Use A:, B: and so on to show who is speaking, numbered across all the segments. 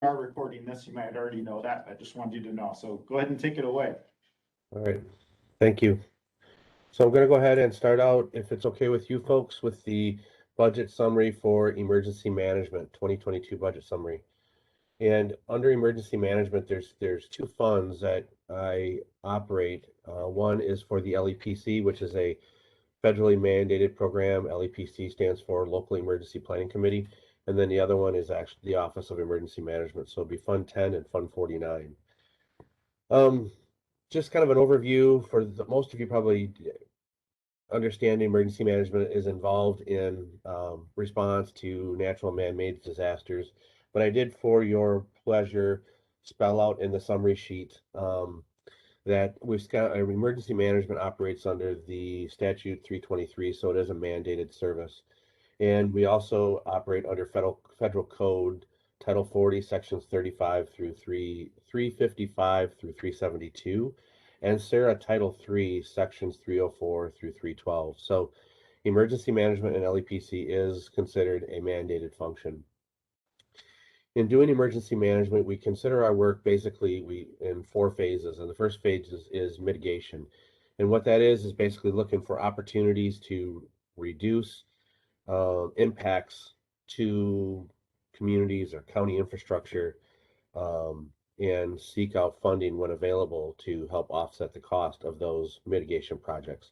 A: Are recording this, you might already know that, I just wanted you to know, so go ahead and take it away.
B: All right, thank you. So I'm going to go ahead and start out, if it's okay with you folks, with the budget summary for emergency management, 2022 budget summary. And under emergency management, there's two funds that I operate. One is for the LEPC, which is a federally mandated program. LEPC stands for Local Emergency Planning Committee. And then the other one is actually the Office of Emergency Management. So it'd be Fund 10 and Fund 49. Um, just kind of an overview for most of you probably understand emergency management is involved in response to natural man-made disasters. But I did, for your pleasure, spell out in the summary sheet that we've got emergency management operates under the statute 323, so it is a mandated service. And we also operate under federal code Title 40, sections 35 through 355 through 372, and SARA Title 3, sections 304 through 312. So emergency management in LEPC is considered a mandated function. In doing emergency management, we consider our work basically in four phases. And the first phase is mitigation. And what that is basically looking for opportunities to reduce impacts to communities or county infrastructure, and seek out funding when available to help offset the cost of those mitigation projects.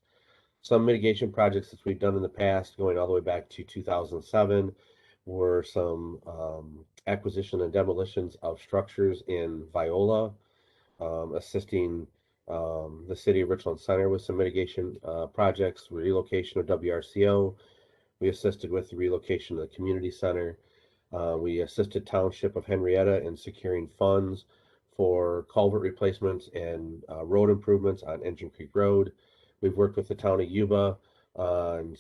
B: Some mitigation projects that we've done in the past, going all the way back to 2007, were some acquisition and demolitions of structures in Viola, assisting the city of Richland Center with some mitigation projects, relocation of WRCO. We assisted with the relocation of the community center. We assisted Township of Henrietta in securing funds for culvert replacements and road improvements on Engine Creek Road. We've worked with the town of Yuba on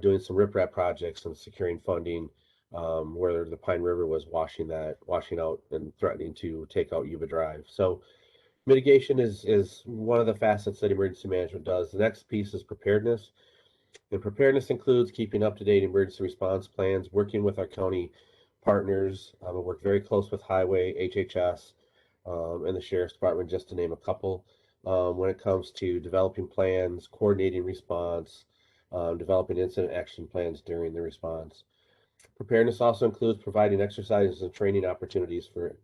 B: doing some riprap projects and securing funding where the Pine River was washing out and threatening to take out Yuba Drive. So mitigation is one of the facets that emergency management does. The next piece is preparedness. And preparedness includes keeping up-to-date emergency response plans, working with our county partners. We work very close with Highway, HHS, and the Sheriff's Department, just to name a couple, when it comes to developing plans, coordinating response, developing incident action plans during the response. Preparedness also includes providing exercises and training opportunities for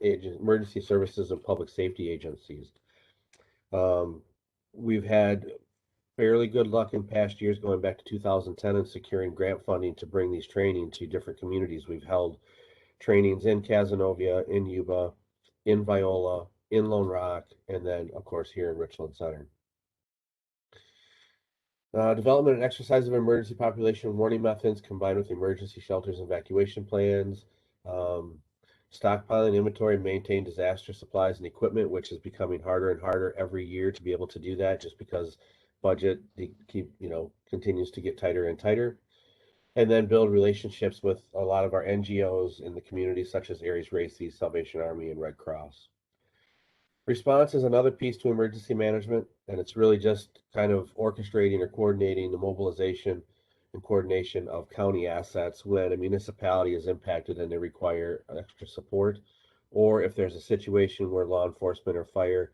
B: emergency services and public safety agencies. Um, we've had fairly good luck in past years, going back to 2010, in securing grant funding to bring these training to different communities. We've held trainings in Cazenovia, in Yuba, in Viola, in Lone Rock, and then, of course, here in Richland Center. Development and exercise of emergency population warning methods combined with emergency shelters and evacuation plans. Um, Stockpiling, inventory, and maintain disaster supplies and equipment, which is becoming harder and harder every year to be able to do that, just because budget continues to get tighter and tighter. And then build relationships with a lot of our NGOs in the community, such as Aries Races, Salvation Army, and Red Cross. Response is another piece to emergency management, and it's really just kind of orchestrating or coordinating the mobilization and coordination of county assets when a municipality is impacted and they require extra support, or if there's a situation where law enforcement or fire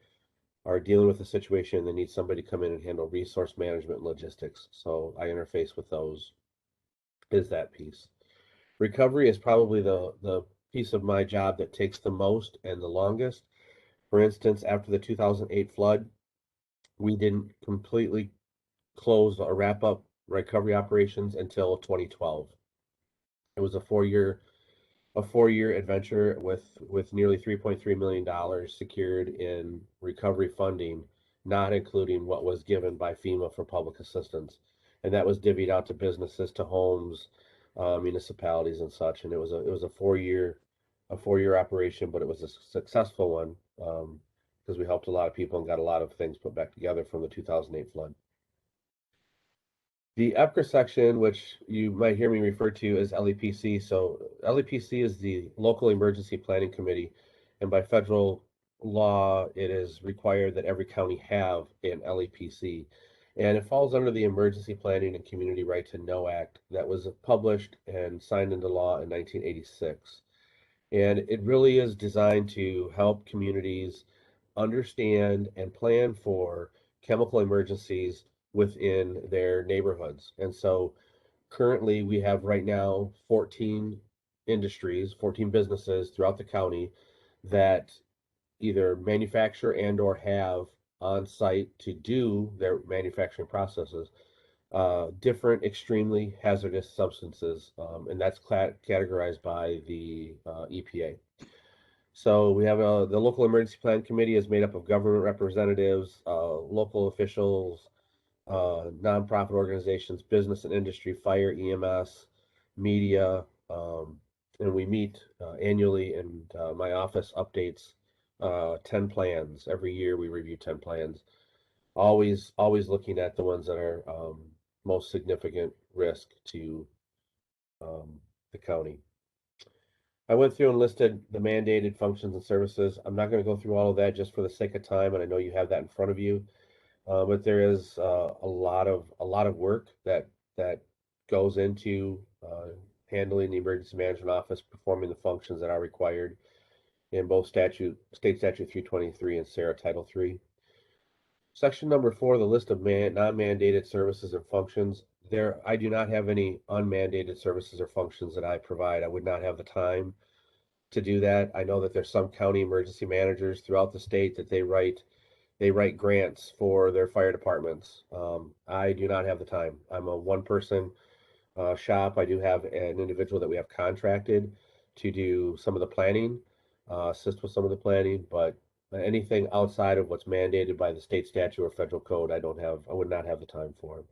B: are dealing with a situation and they need somebody to come in and handle resource management and logistics. So I interface with those, is that piece. Recovery is probably the piece of my job that takes the most and the longest. For instance, after the 2008 flood, we didn't completely close or wrap up recovery operations until 2012. It was a four-year adventure with nearly $3.3 million secured in recovery funding, not including what was given by FEMA for public assistance. And that was divvied out to businesses, to homes, municipalities and such. And it was a four year operation, but it was a successful one, because we helped a lot of people and got a lot of things put back together from the 2008 flood. The EPCR section, which you might hear me refer to as LEPC. So LEPC is the Local Emergency Planning Committee, and by federal law, it is required that every county have an LEPC. And it falls under the Emergency Planning and Community Right to Know Act that was published and signed into law in 1986. And it really is designed to help communities understand and plan for chemical emergencies within their neighborhoods. And so currently we have right now 14 industries, 14 businesses throughout the county that either manufacture and or have on site to do their manufacturing processes different extremely hazardous substances, and that's categorized by the EPA. So we have the local emergency plan committee is made up of government representatives, local officials, nonprofit organizations, business and industry, fire, EMS, media, and we meet annually. And my office updates 10 plans every year. We review 10 plans, always looking at the ones that are most significant risk to the county. I went through and listed the mandated functions and services. I'm not going to go through all of that just for the sake of time, and I know you have that in front of you. But there is a lot of work that goes into handling the emergency management office, performing the functions that are required in both state statute 323 and SARA Title 3. Section number 4, the list of non-mandated services and functions. There, I do not have any unmandated services or functions that I provide. I would not have the time to do that. I know that there's some county emergency managers throughout the state that they write grants for their fire departments. I do not have the time. I'm a one-person shop. I do have an individual that we have contracted to do some of the planning, assist with some of the planning, but anything outside of what's mandated by the state statute or federal code, I would not have the time for.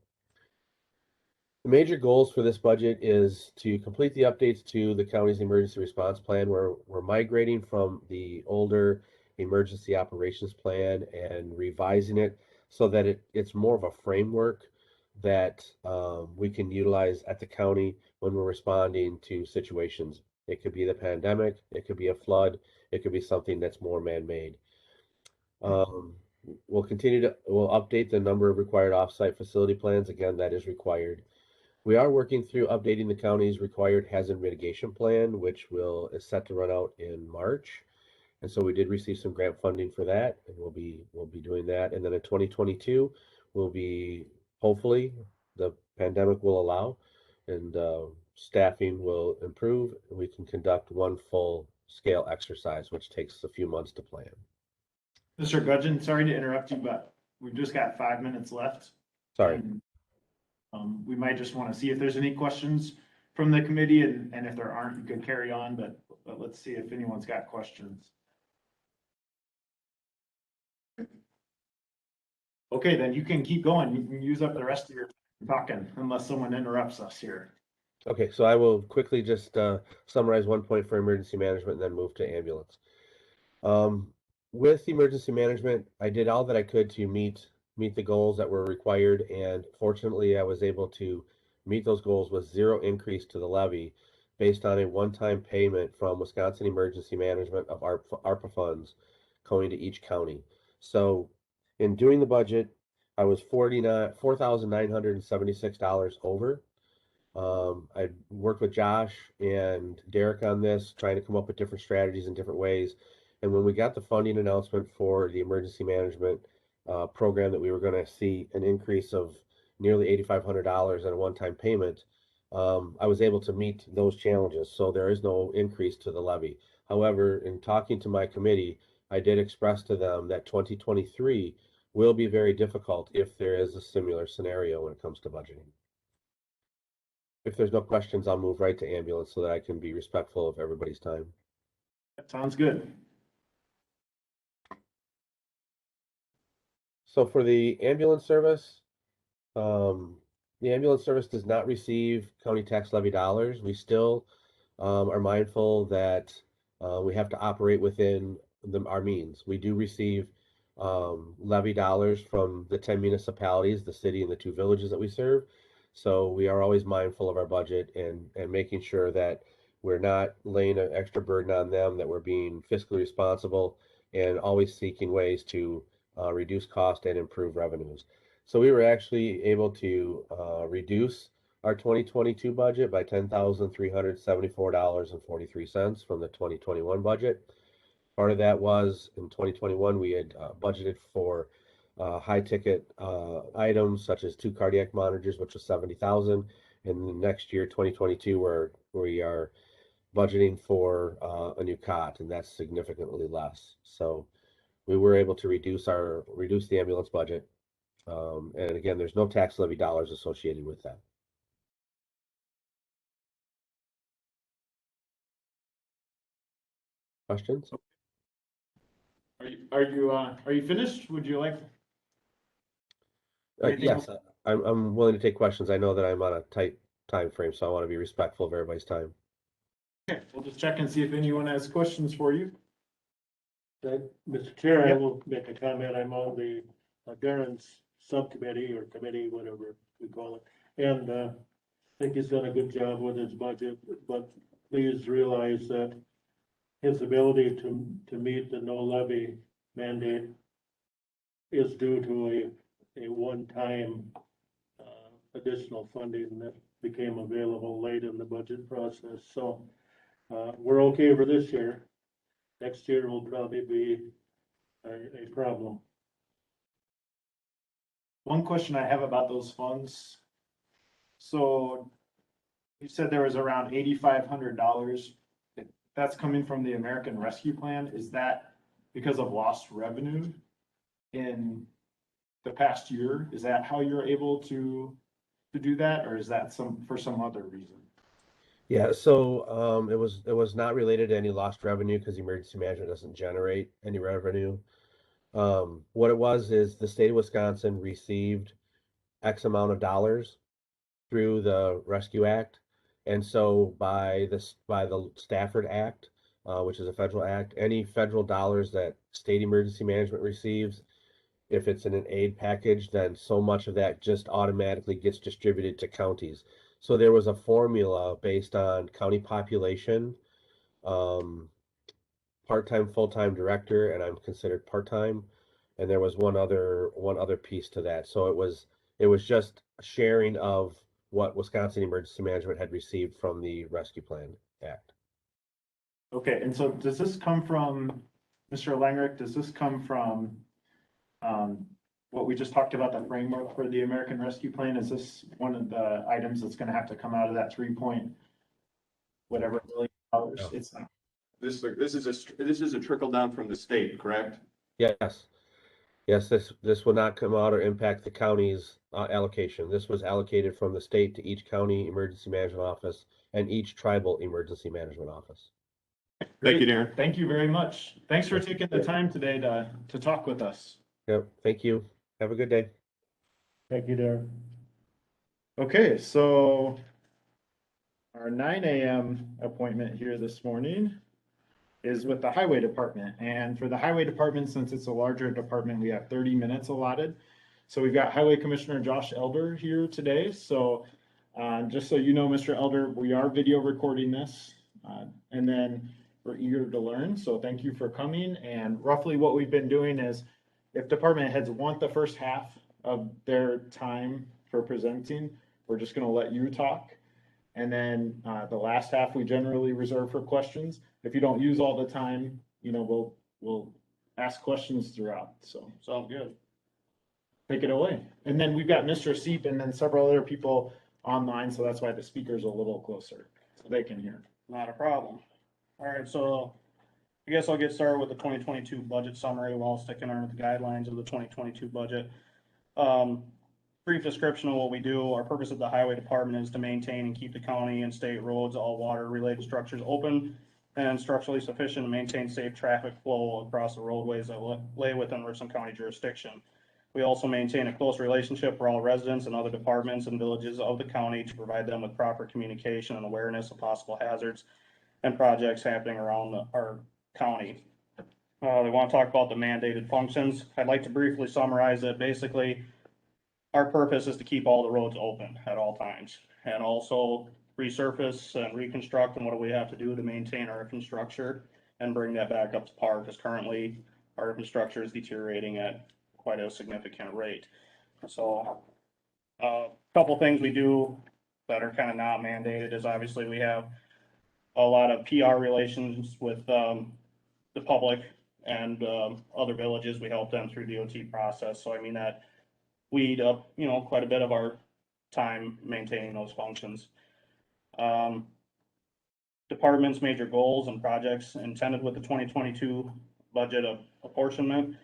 B: The major goals for this budget is to complete the updates to the county's emergency response plan. We're migrating from the older emergency operations plan and revising it so that it's more of a framework that we can utilize at the county when we're responding to situations. It could be the pandemic, it could be a flood, it could be something that's more man-made. Um, we'll update the number of required offsite facility plans. Again, that is required. We are working through updating the county's required hazard mitigation plan, which is set to run out in March. And so we did receive some grant funding for that, and we'll be doing that. And then in 2022, we'll be hopefully the pandemic will allow, and staffing will improve, and we can conduct one full scale exercise, which takes a few months to plan.
A: Mr. Gudgeon, sorry to interrupt you, but we've just got 5 minutes left.
B: Sorry.
A: And, we might just want to see if there's any questions from the committee, and if there aren't, you could carry on, but let's see if anyone's got questions. Okay, then you can keep going. You can use up the rest of your time talking unless someone interrupts us here.
B: Okay, so I will quickly just summarize 1 point for emergency management and then move to ambulance. With emergency management, I did all that I could to meet the goals that were required, and fortunately, I was able to meet those goals with zero increase to the levy based on a one-time payment from Wisconsin Emergency Management of ARPA funds going to each county. So, in doing the budget, I was $4,976 over. I worked with Josh and Derek on this, trying to come up with different strategies and different ways. And when we got the funding announcement for the emergency management program, that we were going to see an increase of nearly $8,500 in a one-time payment, I was able to meet those challenges. So there is no increase to the levy. However, in talking to my committee, I did express to them that 2023 will be very difficult if there is a similar scenario when it comes to budgeting. If there's no questions, I'll move right to ambulance so that I can be respectful of everybody's time.
A: That sounds good.
B: So for the ambulance service, the ambulance service does not receive county tax levy dollars. We still are mindful that we have to operate within our means. We do receive levy dollars from the 10 municipalities, the city and the 2 villages that we serve. So we are always mindful of our budget and making sure that we're not laying an extra burden on them, that we're being fiscally responsible and always seeking ways to reduce cost and improve revenues. So we were actually able to reduce our 2022 budget by $10,374.43 from the 2021 budget. Part of that was in 2021, we had budgeted for high ticket items such as 2 cardiac monitors, which was 70,000. And the next year, 2022, we are budgeting for a new cot, and that's significantly less. So we were able to reduce the ambulance budget. And again, there's no tax levy dollars associated with that. Questions?
A: Are you finished? Would you like? Anything
B: Yes,
A: else?
B: I'm willing to take questions. I know that I'm on a tight time frame, so I want to be respectful of everybody's time.
A: Okay, we'll just check and see if anyone has questions for you.
C: Mr. Chair, I
A: Yep.
C: will make a comment. I'm on the Darren's subcommittee or committee, whatever we call it. And I think he's done a good job with his budget, but please realize that his ability to meet the no levy mandate is due to a one-time additional funding that became available late in the budget process. So we're okay for this year. Next year will probably be a problem.
A: One question I have about those funds. So you said there was around $8,500. That's coming from the American Rescue Plan. Is that because of lost revenue in the past year? Is that how you're able to do that, or is that for some other reason?
B: Yeah, so it was not related to any lost revenue because emergency management doesn't generate any revenue. What it was is the state of Wisconsin received X amount of dollars through the Rescue Act, and so by the Stafford Act, which is a federal act, any federal dollars that state emergency management receives, if it's in an aid package, then so much of that just automatically gets distributed to counties. So there was a formula based on county population, part-time, full-time director, and I'm considered part-time. And there was one other piece to that. So it was just sharing of what Wisconsin Emergency Management had received from the Rescue Plan Act.
A: Okay, and so does this come from, Mr. Langrick, does this come from what we just talked about, the framework for the American Rescue Plan? Is this one of the items that's gonna have to come out of that whatever million dollars?
B: No.
A: It's not.
D: This is a trickle down from the state, correct?
B: Yes. Yes, this will not come out or impact the county's allocation. This was allocated from the state to each county emergency management office and each tribal emergency management office.
D: Thank you, Darren.
A: Thank you very much. Thanks for taking the time today to talk with us.
B: Yep, thank you. Have a good day.
C: Thank you, Darren.
A: Okay, so our 9 a.m. appointment here this morning is with the Highway Department. And for the Highway Department, since it's a larger department, we have 30 minutes allotted. So we've got Highway Commissioner Josh Elder here today. So just so you know, Mr. Elder, we are video recording this, and then we're eager to learn. So thank you for coming. And roughly what we've been doing is, if department heads want the first half of their time for presenting, we're just going to let you talk. And then the last half we generally reserve for questions. If you don't use all the time, we'll ask questions throughout. So
C: Sounds good.
A: take it away. And then we've got Mr. Seep and then several other people online, so that's why the speaker's a little closer, so they can hear.
E: Not a problem. All right, so I guess I'll get started with the 2022 budget summary while sticking under the guidelines of the 2022 budget. Brief description of what we do. Our purpose of the Highway Department is to maintain and keep the county and state roads, all water-related structures open and structurally sufficient to maintain safe traffic flow across the roadways that lay within Richland County jurisdiction. We also maintain a close relationship for all residents and other departments and villages of the county to provide them with proper communication and awareness of possible hazards and projects happening around our county. They want to talk about the mandated functions. I'd like to briefly summarize it. Basically, our purpose is to keep all the roads open at all times and also resurface and reconstruct, and what do we have to do to maintain our infrastructure and bring that back up to par, because currently our infrastructure is deteriorating at quite a significant rate. So a couple things we do that are kind of not mandated is obviously we have a lot of PR relations with, the public and, other villages. We help them through DOT process. So I mean, that we eat up, you know, quite a bit of our time maintaining those functions. Department's major goals and projects intended with the 2022 budget of apportionment.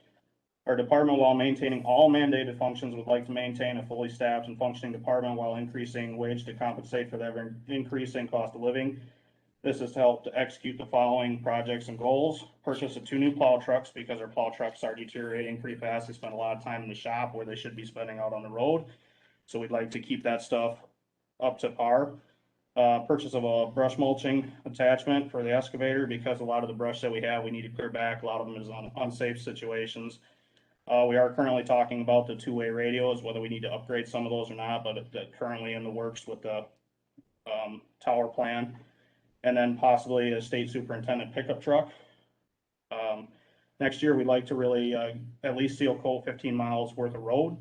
E: Our department, while maintaining all mandated functions, would like to maintain a fully staffed and functioning department while increasing wage to compensate for the ever increasing cost of living. This is to help to execute the following projects and goals. Purchase of 2 new plow trucks because our plow trucks are deteriorating pretty fast. They spend a lot of time in the shop where they should be spending out on the road. So we'd like to keep that stuff up to par. Purchase of a brush mulching attachment for the excavator because a lot of the brush that we have, we need to clear back. A lot of them is on unsafe situations. We are currently talking about the 2-way radios, whether we need to upgrade some of those or not, but that currently in the works with the, tower plan. And then possibly a state superintendent pickup truck. Next year, we'd like to really, at least seal coat 15 miles worth of road.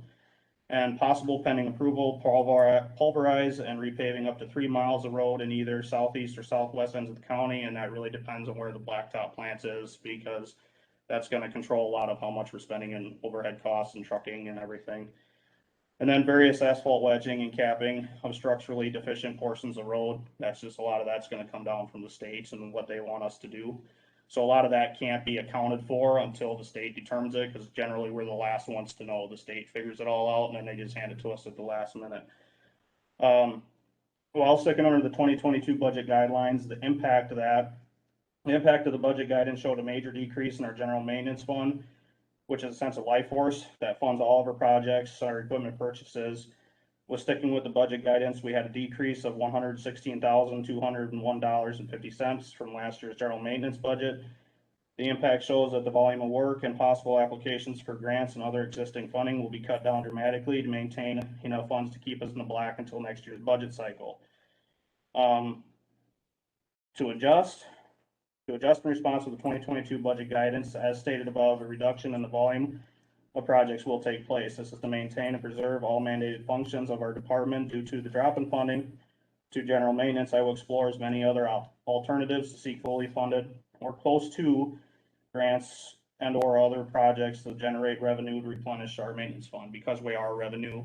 E: And possible pending approval, pulverize and repaving up to 3 miles of road in either southeast or southwest ends of the county, and that really depends on where the blacktop plant is, because that's gonna control a lot of how much we're spending in overhead costs and trucking and everything. And then various asphalt wedging and capping of structurally deficient portions of road. That's just, a lot of that's gonna come down from the states and what they want us to do. So a lot of that can't be accounted for until the state determines it, because generally we're the last ones to know. The state figures it all out and then they just hand it to us at the last minute. While sticking under the 2022 budget guidelines, the impact of the budget guidance showed a major decrease in our general maintenance fund, which is a sense of life force that funds all of our projects, our equipment purchases. With sticking with the budget guidance, we had a decrease of $116,201.50 from last year's general maintenance budget. The impact shows that the volume of work and possible applications for grants and other existing funding will be cut down dramatically to maintain enough funds to keep us in the black until next year's budget cycle. To adjust in response to the 2022 budget guidance, as stated above, a reduction in the volume of projects will take place. This is to maintain and preserve all mandated functions of our department. Due to the drop in funding to general maintenance, I will explore as many other alternatives to seek fully funded or close to grants and or other projects to generate revenue to replenish our maintenance fund, because we are a revenue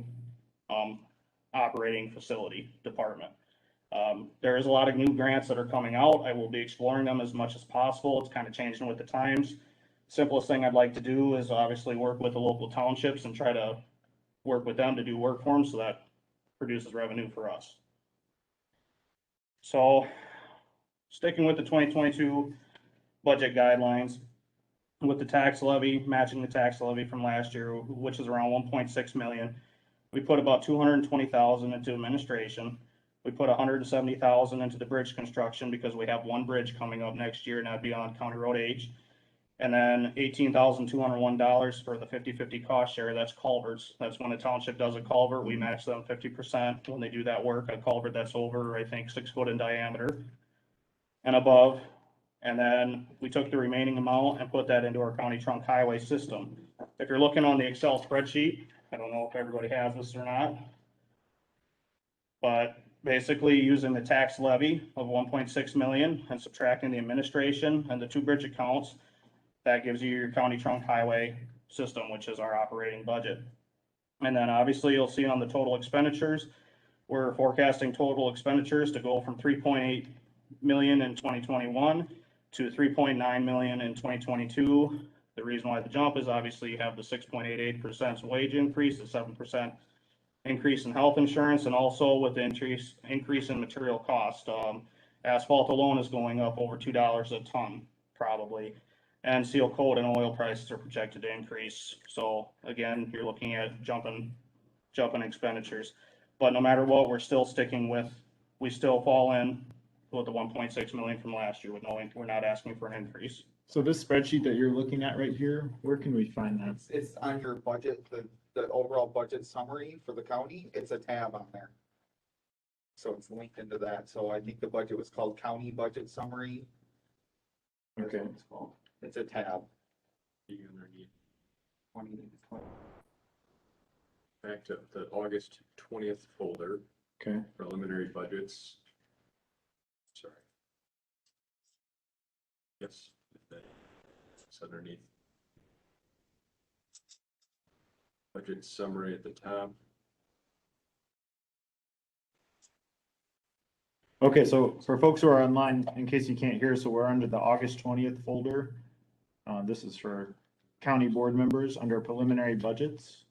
E: operating facility department. There is a lot of new grants that are coming out. I will be exploring them as much as possible. It's kind of changing with the times. Simplest thing I'd like to do is obviously work with the local townships and try to work with them to do work for them, so that produces revenue for us. So sticking with the 2022 budget guidelines, with the tax levy, matching the tax levy from last year, which is around 1.6 million, we put about 220,000 into administration. We put 170,000 into the bridge construction because we have one bridge coming up next year, and that'd be on County Road H. And then $18,201 for the 50/50 cost share. That's culverts. That's when the township does a culvert, we match them 50% when they do that work. A culvert that's over, I think, 6 foot in diameter and above. And then we took the remaining amount and put that into our county trunk highway system. If you're looking on the Excel spreadsheet, I don't know if everybody has this or not, but basically using the tax levy of 1.6 million and subtracting the administration and the 2 bridge accounts, that gives you your county trunk highway system, which is our operating budget. And then obviously you'll see on the total expenditures, we're forecasting total expenditures to go from 3.8 million in 2021 to 3.9 million in 2022. The reason why the jump is obviously you have the 6.88% wage increase, the 7% increase in health insurance, and also with the increase in material cost. Asphalt alone is going up over $2 a ton, probably. And seal coat and oil prices are projected to increase. So again, you're looking at jumping expenditures. But no matter what, we're still sticking with, we still fall in with the 1.6 million from last year with we're not asking for an increase.
A: So this spreadsheet that you're looking at right here, where can we find that?
F: It's on your budget, the overall budget summary for the county, it's a tab on there. So it's linked into that. So I think the budget was called County Budget Summary. That's
A: Okay.
F: what it's called. It's a tab.
D: 20, back to the August 20th folder.
A: Okay,
D: preliminary budgets. Sorry. Yes, it's underneath. Budget summary at the top.
A: okay, so for folks who are online, in case you can't hear, so we're under the August 20th folder. This is for county board members under preliminary budgets.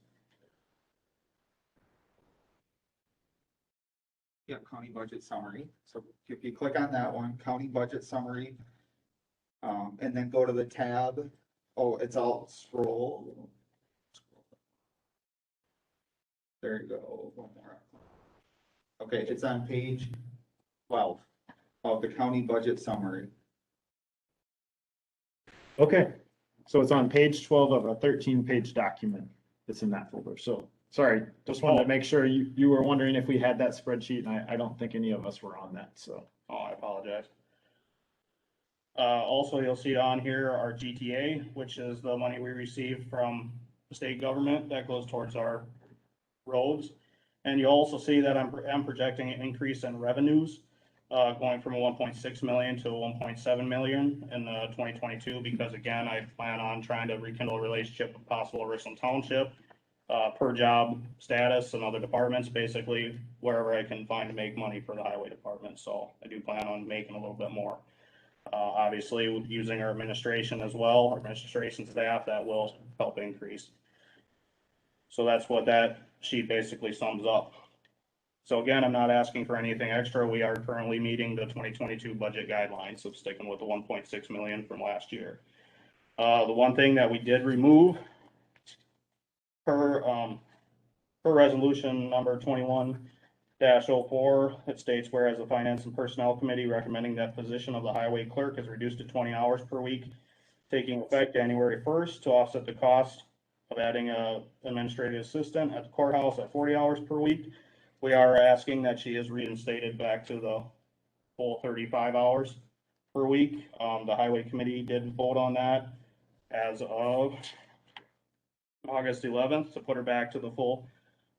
F: Yeah, county budget summary. So if you click on that one, county budget summary, and then go to the tab. Oh, it's all scroll. There you go. One more. Okay, it's on page 12 of the county budget summary.
A: Okay, so it's on page 12 of a 13-page document that's in that folder. So, sorry, just wanted to make sure you were wondering if we had that spreadsheet, and I don't think any of us were on that, so.
E: Oh, I apologize. Also, you'll see on here our GTA, which is the money we receive from the state government that goes towards our roads. And you'll also see that I'm projecting an increase in revenues, going from 1.6 million to 1.7 million in 2022, because again, I plan on trying to rekindle a relationship with possible Richland Township, per job status and other departments, basically wherever I can find to make money for the highway department. So I do plan on making a little bit more. Obviously, using our administration as well, our administration staff, that will help increase. So that's what that sheet basically sums up. So again, I'm not asking for anything extra. We are currently meeting the 2022 budget guidelines of sticking with the 1.6 million from last year. The one thing that we did remove per resolution number 21-04, it states, whereas the Finance and Personnel Committee recommending that position of the highway clerk is reduced to 20 hours per week, taking effect January 1st to offset the cost of adding a administrative assistant at the courthouse at 40 hours per week. We are asking that she is reinstated back to the full 35 hours per week. The highway committee did vote on that as of August 11th to put her back to the full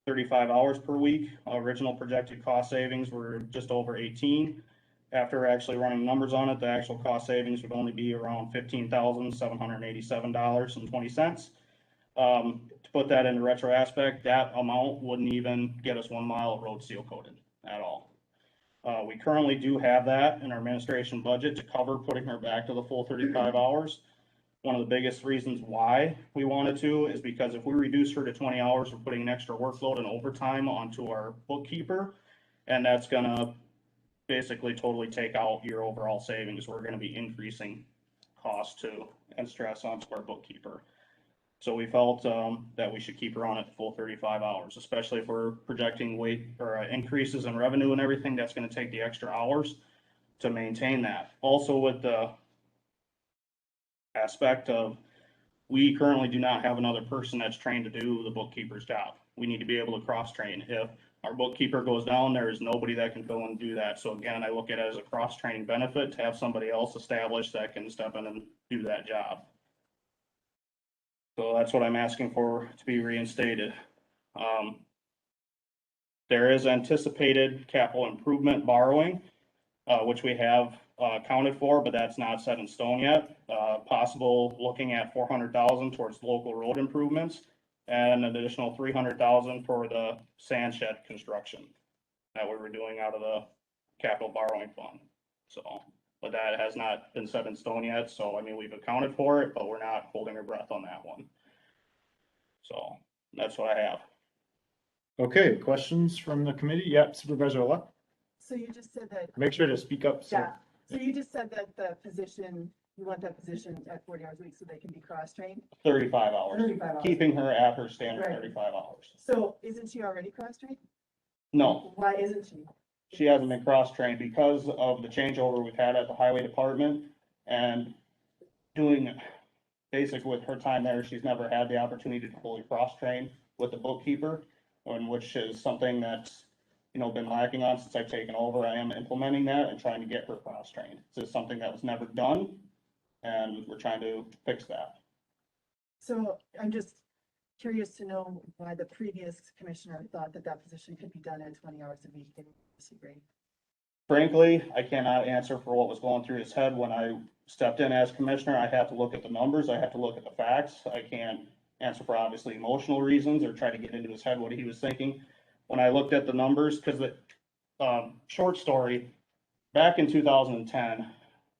E: 35 hours per week. Original projected cost savings were just over 18. After actually running numbers on it, the actual cost savings would only be around $15,787.20. To put that into retro aspect, that amount wouldn't even get us 1 mile of road seal coated at all. We currently do have that in our administration budget to cover putting her back to the full 35 hours. One of the biggest reasons why we wanted to is because if we reduce her to 20 hours, we're putting an extra workload and overtime onto our bookkeeper, and that's gonna basically totally take out your overall savings. We're gonna be increasing cost too and stress onto our bookkeeper. So we felt that we should keep her on at full 35 hours, especially if we're projecting weight or increases in revenue and everything. That's going to take the extra hours to maintain that. Also, with the aspect of, we currently do not have another person that's trained to do the bookkeeper's job. We need to be able to cross-train. If our bookkeeper goes down, there is nobody that can fill and do that. So again, I look at it as a cross-training benefit to have somebody else established that can step in and do that job. So that's what I'm asking for to be reinstated. There is anticipated capital improvement borrowing, which we have accounted for, but that's not set in stone yet. Possible looking at 400,000 towards local road improvements and an additional 300,000 for the sand shed construction that we were doing out of the capital borrowing fund. So, but that has not been set in stone yet. So, I mean, we've accounted for it, but we're not holding our breath on that one. So that's what I have.
A: Okay, questions from the committee? Yep, Supervisor Luck.
G: So you just said that,
A: Make sure to speak up. So.
G: yeah, so you just said that the position, you want that position at 40 hours a week so they can be cross-trained?
E: 35 hours,
G: 35 hours.
E: keeping her at her standard
G: Right.
E: 35 hours.
G: So isn't she already cross-trained?
E: No,
G: Why isn't she?
E: she hasn't been cross-trained because of the changeover we've had at the highway department and doing basic with her time there. She's never had the opportunity to fully cross-train with the bookkeeper, and which is something that's, you know, been lacking on since I've taken over. I am implementing that and trying to get her cross-trained. This is something that was never done, and we're trying to fix that.
G: So I'm just, curious to know why the previous commissioner thought that that position could be done at 20 hours a week and disagree.
E: Frankly, I cannot answer for what was going through his head when I stepped in as commissioner. I have to look at the numbers. I have to look at the facts. I can't answer for obviously emotional reasons or try to get into his head what he was thinking. When I looked at the numbers, because the short story, back in 2010,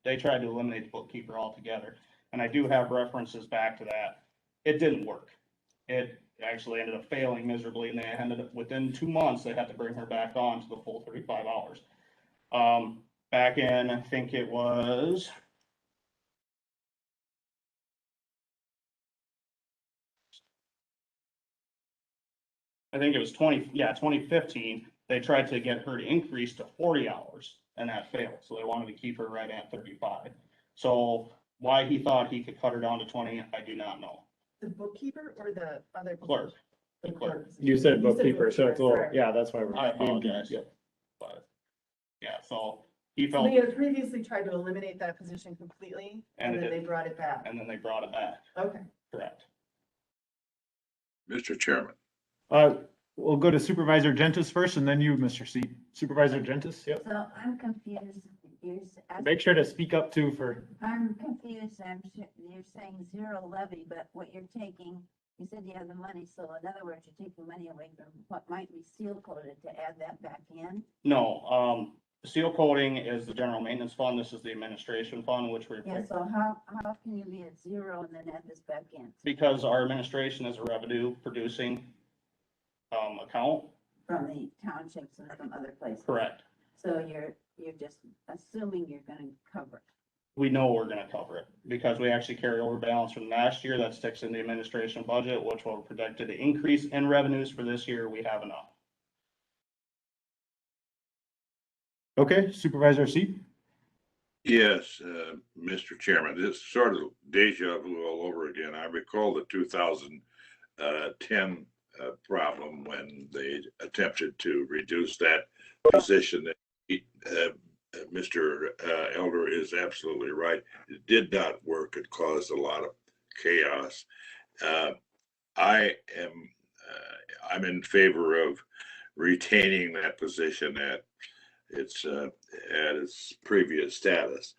E: they tried to eliminate the bookkeeper altogether. And I do have references back to that. It didn't work. It actually ended up failing miserably, and they ended up, within 2 months, they had to bring her back on to the full 35 hours. Back in, I think it was, I think it was 2015, they tried to get her to increase to 40 hours, and that failed, so they wanted to keep her right at 35. So why he thought he could cut her down to 20, I do not know.
G: The bookkeeper or the other?
E: Clerk.
G: The
E: Clerk.
G: position?
A: You said bookkeeper, so it's a little,
G: sorry.
A: yeah, that's why we're.
E: I apologize.
A: Yep.
E: But, yeah, so he
G: So
E: felt,
G: they had previously tried to eliminate that position completely,
E: And
G: and then
E: it-
G: they brought it back.
E: and then they brought it back,
G: Okay.
E: correct?
H: Mr. Chairman,
A: We'll go to Supervisor Gentis first and then you, Mr. C. Supervisor Gentis, yep.
I: So I'm confused.
A: Make sure to speak up too for,
I: I'm confused. You're saying zero levy, but what you're taking, you said you have the money. So in other words, you're taking money away from what might be seal coated to add that back in.
E: No, seal coating is the general maintenance fund. This is the administration fund, which we're.
I: Yeah, so how can you be at zero and then add this back in?
E: Because our administration is a revenue producing account.
I: From the townships and from other places.
E: Correct.
I: So you're just assuming you're gonna cover it.
E: We know we're gonna cover it because we actually carry over balance from last year that sticks in the administration budget, which will projected to increase in revenues for this year. We have enough.
A: okay, Supervisor C.
H: yes, Mr. Chairman, this is sort of deja vu all over again. I recall the 2010 problem when they attempted to reduce that position. Mr. Elder is absolutely right. It did not work. It caused a lot of chaos. I'm in favor of retaining that position at its previous status.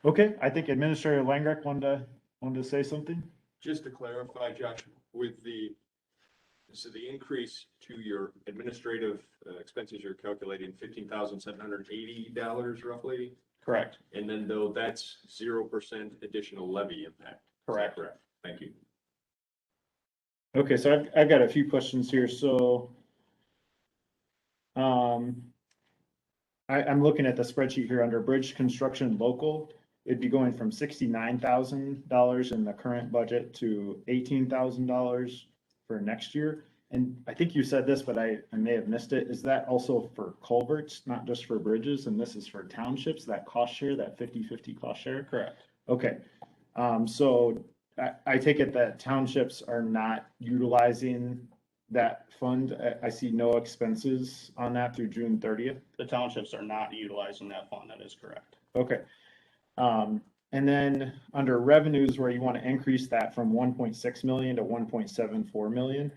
A: Okay, I think Administrator Langreck wanted to say something.
D: Just to clarify, Josh, with so the increase to your administrative expenses, you're calculating $15,780 roughly.
E: Correct.
D: And then though that's 0% additional levy impact. Is that
E: Correct.
D: Thank you.
A: Okay, so I've got a few questions here, so. I'm looking at the spreadsheet here under bridge construction local. It'd be going from $69,000 in the current budget to $18,000 for next year. And I think you said this, but I may have missed it. Is that also for culverts, not just for bridges? And this is for townships, that cost share, that 50-50 cost share?
E: Correct.
A: Okay, so I take it that townships are not utilizing that fund. I see no expenses on that through June 30th.
E: The townships are not utilizing that fund. That is correct.
A: Okay. And then under revenues where you want to increase that from 1.6 million to 1.74 million,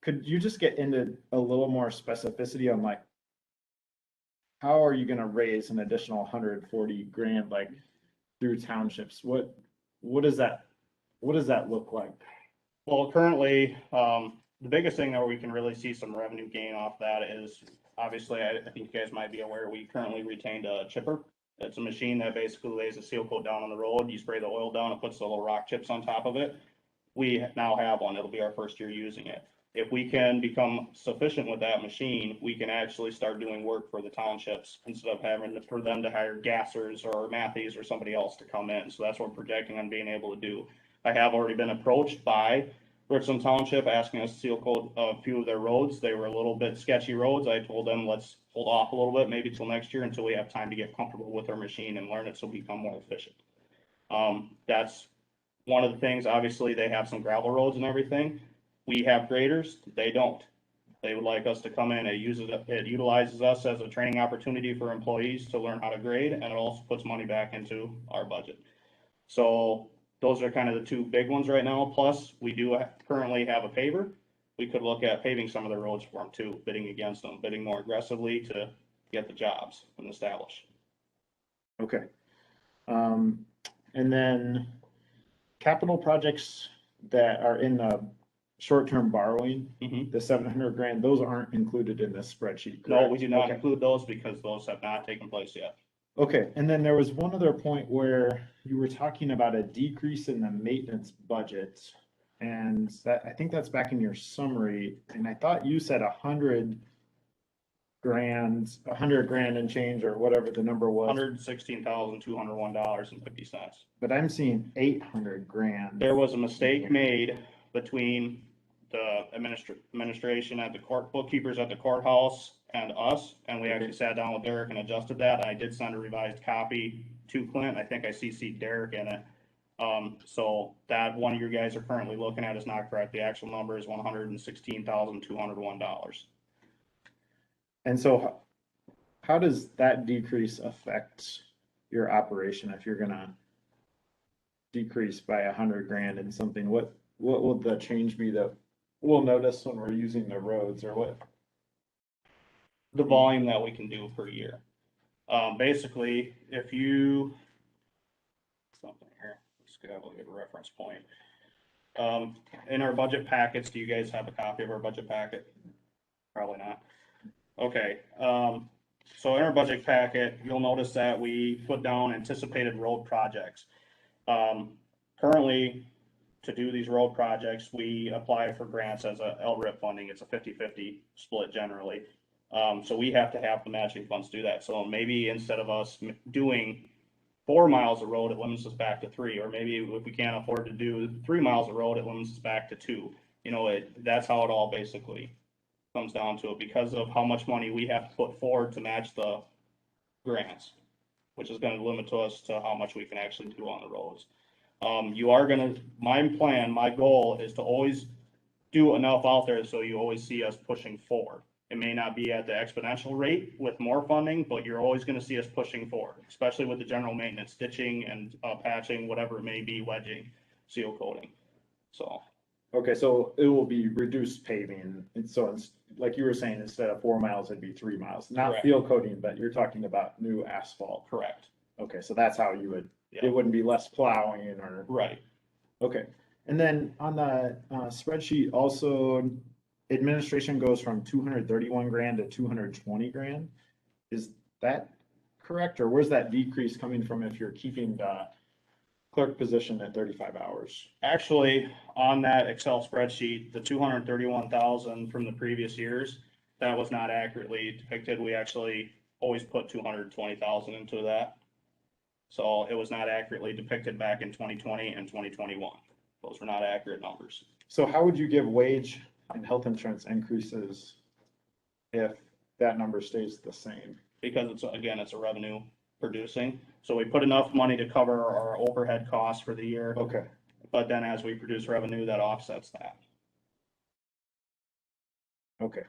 A: could you just get into a little more specificity on like, how are you going to raise an additional 140 grand, like through townships? What does that look like?
E: Well, currently, the biggest thing that we can really see some revenue gain off that is, obviously, I think you guys might be aware, we currently retained a chipper. It's a machine that basically lays a seal coat down on the road. You spray the oil down, it puts the little rock chips on top of it. We now have one. It'll be our first year using it. If we can become sufficient with that machine, we can actually start doing work for the townships instead of having for them to hire gassers or Matthews or somebody else to come in. So that's what we're projecting on being able to do. I have already been approached by Richland Township asking us to seal coat a few of their roads. They were a little bit sketchy roads. I told them, let's hold off a little bit, maybe till next year, until we have time to get comfortable with our machine and learn it so we become more efficient. That's one of the things. Obviously, they have some gravel roads and everything. We have graders. They don't. They would like us to come in. It utilizes us as a training opportunity for employees to learn how to grade, and it also puts money back into our budget. So those are kind of the two big ones right now. Plus, we do currently have a paver. We could look at paving some of the roads for them too, bidding against them, bidding more aggressively to get the jobs and establish.
A: Okay. And then capital projects that are in the short-term borrowing,
E: Mhm.
A: the 700 grand, those aren't included in this spreadsheet,
E: No,
A: correct?
E: we do not
A: Okay.
E: include those because those have not taken place yet.
A: Okay, and then there was one other point where you were talking about a decrease in the maintenance budget. And that, I think that's back in your summary, and I thought you said 100 grand and change, or whatever the number was,
E: $116,201.50.
A: but I'm seeing 800 grand.
E: There was a mistake made between the administration at the court, bookkeepers at the courthouse and us, and we actually sat down with Derek and adjusted that. I did send a revised copy to Clint. I think I CC'd Derek in it. So that one you guys are currently looking at is not correct. The actual number is $116,201.
A: And so how does that decrease affect your operation if you're gonna decrease by 100 grand in something? What will the change be that we'll notice when we're using the roads, or what?
E: The volume that we can do per year. Basically, if you, something here, let's get a good reference point. In our budget packets, do you guys have a copy of our budget packet? Probably not. Okay, so in our budget packet, you'll notice that we put down anticipated road projects. Currently, to do these road projects, we apply for grants as a LRIP funding. It's a 50-50 split generally. So we have to have the matching funds to do that. So maybe instead of us doing 4 miles of road, it limits us back to 3, or maybe if we can't afford to do 3 miles of road, it limits us back to 2. You know, that's how it all basically comes down to it, because of how much money we have to put forward to match the grants, which is gonna limit us to how much we can actually do on the roads. My goal is to always do enough out there so you always see us pushing forward. It may not be at the exponential rate with more funding, but you're always gonna see us pushing forward, especially with the general maintenance, stitching and patching, whatever it may be, wedging, seal coating, so.
A: Okay, so it will be reduced paving, and so it's, like you were saying, instead of 4 miles, it'd be 3 miles, not
E: Correct.
A: field coating, but you're talking about new asphalt.
E: Correct.
A: Okay, so that's how you would,
E: Yeah.
A: it wouldn't be less plowing or,
E: Right.
A: okay. And then on the spreadsheet also, administration goes from 231 grand to 220 grand. Is that correct, or where's that decrease coming from if you're keeping the clerk position at 35 hours?
E: Actually, on that Excel spreadsheet, the 231,000 from the previous years, that was not accurately depicted. We actually always put 220,000 into that. So it was not accurately depicted back in 2020 and 2021. Those were not accurate numbers.
A: So how would you give wage and health insurance increases if that number stays the same?
E: Because it's, again, it's a revenue producing. So we put enough money to cover our overhead costs for the year.
A: Okay,
E: But then as we produce revenue, that offsets that.
A: okay.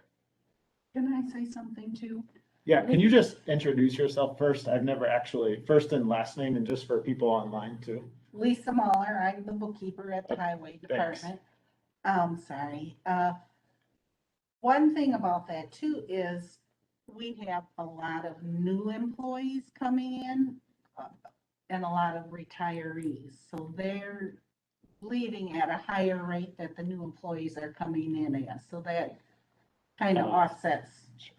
J: Can I say something too?
A: Yeah, can you just introduce yourself first? I've never actually, first and last name, and just for people online too.
J: Lisa Mahler, I'm the bookkeeper at the Highway
A: Thanks.
J: Department. Sorry. One thing about that too is we have a lot of new employees coming in and a lot of retirees. So they're leaving at a higher rate that the new employees are coming in at. So that kind of offsets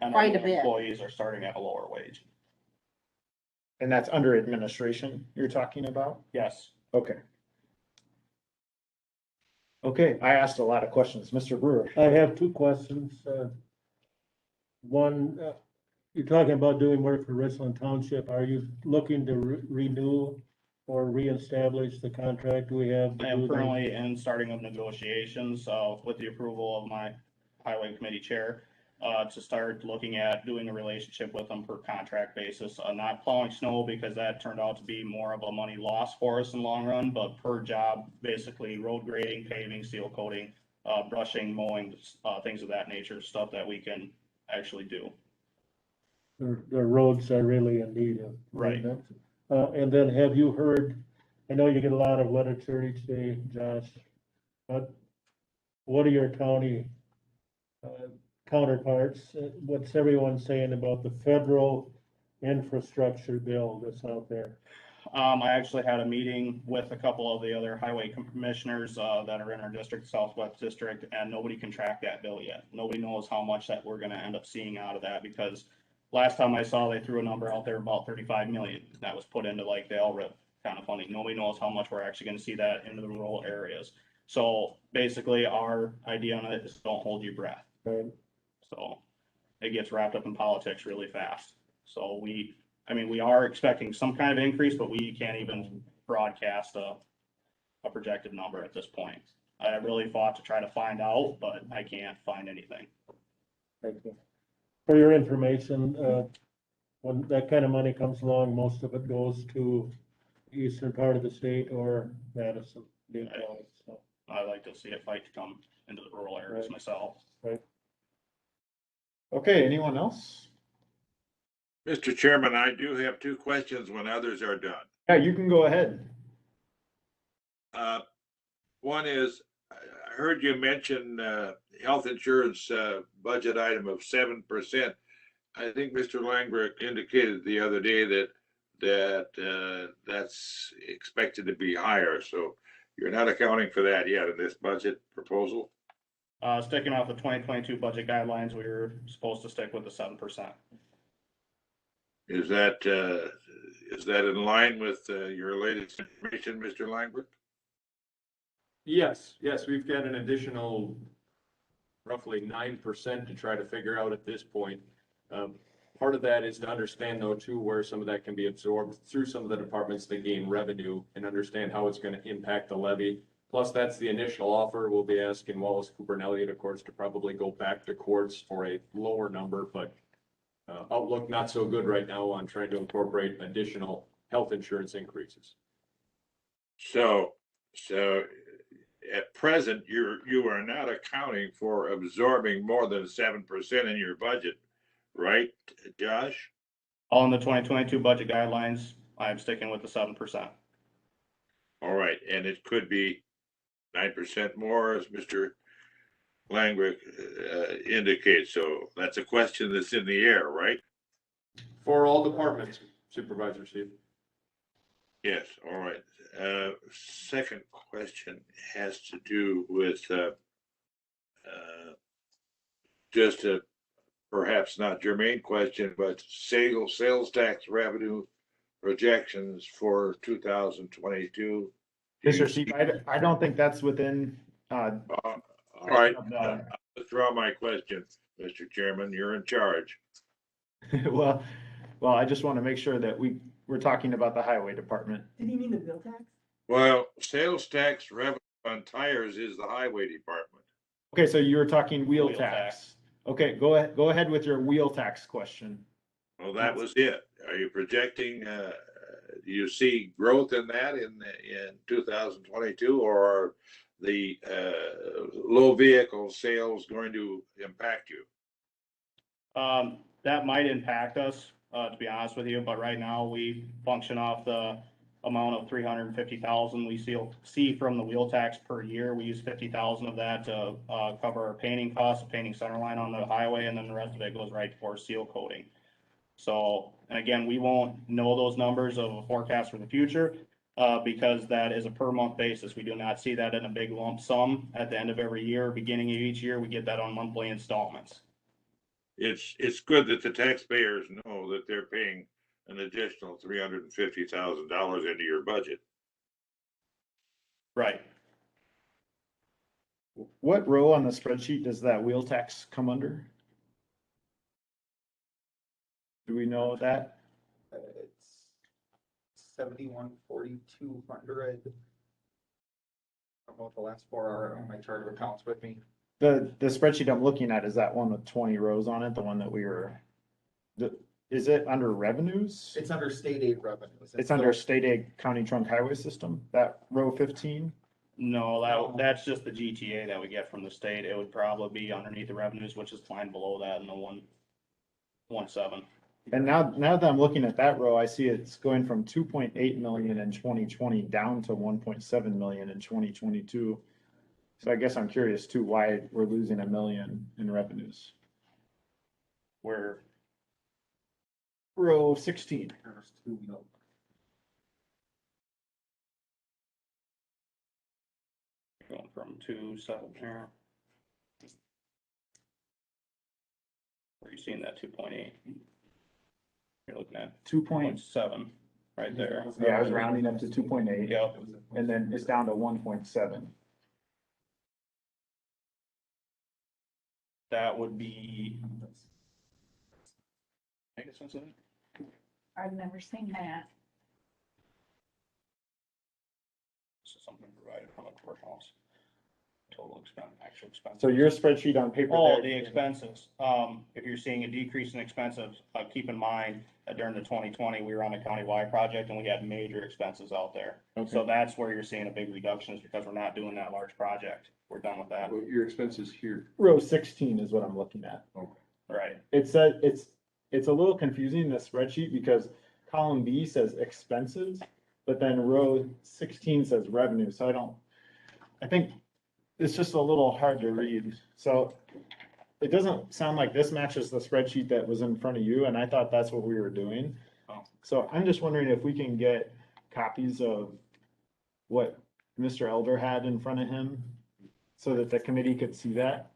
E: And
J: quite a
E: our
J: bit.
E: employees are starting at a lower wage.
A: And that's under administration you're talking about?
E: Yes.
A: Okay. Okay, I asked a lot of questions. Mr. Brewer.
C: I have 2 questions. One, you're talking about doing work for Richland Township. Are you looking to renew or reestablish the contract we have?
E: I am currently in starting of negotiations, with the approval of my highway committee chair, to start looking at doing a relationship with them per contract basis, not plowing snow because that turned out to be more of a money loss for us in the long run, but per job, basically road grading, paving, seal coating, brushing, mowing, things of that nature, stuff that we can actually do.
C: The roads are really in need of.
E: Right.
C: And then have you heard I know you get a lot of literature each day, Josh, but what are your county counterparts? What's everyone saying about the federal infrastructure bill that's out there?
E: I actually had a meeting with a couple of the other highway commissioners, that are in our district, Southwest District, and nobody can track that bill yet. Nobody knows how much that we're gonna end up seeing out of that, because last time I saw, they threw a number out there about 35 million. That was put into like the LRIP kind of funding. Nobody knows how much we're actually gonna see that into the rural areas. So basically, our idea on it is don't hold your breath.
C: Right.
E: So it gets wrapped up in politics really fast. So we are expecting some kind of increase, but we can't even broadcast a projected number at this point. I really fought to try to find out, but I can't find anything.
C: Thank you. For your information, when that kind of money comes along, most of it goes to the eastern part of the state or Madison. So,
E: I like to see it fight to come into the rural areas
C: Right.
E: myself.
A: Okay, anyone else?
H: Mr. Chairman, I do have two questions when others are done.
A: Yeah, you can go ahead.
H: One is, I heard you mention health insurance budget item of 7%. I think Mr. Langberg indicated the other day that that's expected to be higher. So you're not accounting for that yet in this budget proposal?
E: Sticking off the 2022 budget guidelines, we were supposed to stick with the 7%.
H: Is that in line with your latest information, Mr. Langberg?
D: Yes, we've got an additional roughly 9% to try to figure out at this point. Part of that is to understand though too, where some of that can be absorbed through some of the departments that gain revenue and understand how it's going to impact the levy. Plus, that's the initial offer. We'll be asking Wallace, Cooper, and Elliott, of course, to probably go back to courts for a lower number, but outlook not so good right now on trying to incorporate additional health insurance increases.
H: So at present, you are not accounting for absorbing more than 7% in your budget, right, Josh?
E: All in the 2022 budget guidelines, I'm sticking with the 7%.
H: All right, and it could be 9% more, as Mr. Langwick indicates. So that's a question that's in the air, right?
D: For all departments, Supervisor Steve.
H: Yes, all right. Second question has to do with just a perhaps not germane question, but sales tax revenue projections for 2022.
A: Mr. Steve, I don't think that's within,
H: All right,
A: of the-
H: I'll withdraw my question, Mr. Chairman. You're in charge.
A: well, I just want to make sure that we're talking about the highway department.
G: Did he mean the bill tax?
H: Well, sales tax revenue on tires is the highway department.
A: Okay, so you were talking wheel
E: Wheel
A: tax. Okay, go ahead with your wheel tax question.
H: Well, that was it. Are you projecting, do you see growth in that in 2022, or are the low vehicle sales going to impact you?
E: That might impact us, to be honest with you, but right now we function off the amount of 350,000 we see from the wheel tax per year. We use 50,000 of that to cover our painting costs, painting center line on the highway, and then the rest of it goes right for seal coating. So, and again, we won't know those numbers of a forecast for the future because that is a per month basis. We do not see that in a big lump sum at the end of every year, beginning of each year. We get that on monthly installments.
H: It's good that the taxpayers know that they're paying an additional $350,000 into your budget.
E: Right.
A: What row on the spreadsheet does that wheel tax come under? Do we know that?
F: It's 71,4,200. I don't know what the last four are on my chart of accounts with me.
A: The spreadsheet I'm looking at is that one with 20 rows on it, the one that is it under revenues?
F: It's under state aid revenues.
A: It's under state aid county trunk highway system, that row 15?
E: No, that's just the GTA that we get from the state. It would probably be underneath the revenues, which is line below that in the 117.
A: And now that I'm looking at that row, I see it's going from 2.8 million in 2020 down to 1.7 million in 2022. So I guess I'm curious too, why we're losing $1 million in revenues.
E: We're
A: Row 16.
E: going from 2.7 here. Where are you seeing that 2.8? You're looking at 2.7 right there.
A: Yeah, I was rounding up to 2.8.
E: Yep.
A: And then it's down to 1.7.
E: That would be. I guess that's it.
J: I've never seen that.
E: This is something provided from a courthouse. Total expense, actual expense.
A: So your spreadsheet on paper.
E: Oh,
A: there-
E: the expenses. If you're seeing a decrease in expenses, keep in mind that during the 2020, we were on a countywide project and we had major expenses out there. So that's where you're seeing a big reduction is because we're not doing that large project. We're done with that.
K: Your expenses here.
A: Row 16 is what I'm looking at.
E: Right.
A: It's a little confusing, the spreadsheet, because column B says expenses, but then row 16 says revenue. So I think it's just a little hard to read. So it doesn't sound like this matches the spreadsheet that was in front of you, and I thought that's what we were doing.
E: Oh.
A: So I'm just wondering if we can get copies of what Mr. Elder had in front of him so that the committee could see that.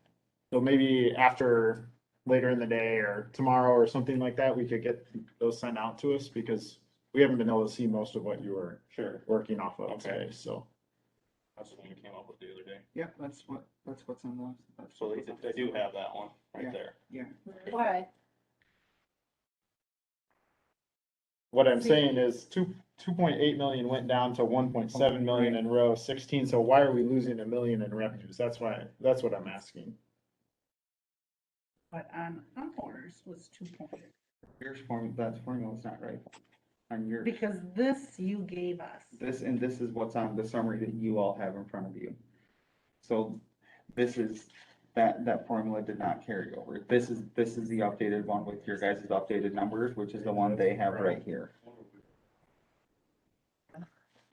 A: So maybe after, later in the day or tomorrow or something like that, we could get those sent out to us, because we haven't been able to see most of what you were
E: Sure.
A: working off of
E: Okay.
A: today, so.
E: That's what we came up with the other day.
F: Yeah, that's what's on the.
E: So they do have that one right there.
J: What?
A: What I'm saying is 2.8 million went down to 1.7 million in row 16, so why are we losing $1 million in revenues? That's what I'm asking.
J: But on ours was 2.8.
F: Yours that formula's not right. On yours.
J: Because this you gave us.
F: This is what's on the summary that you all have in front of you. So this is, that formula did not carry over. This is the updated one with your guys' updated numbers, which is the one they have right here.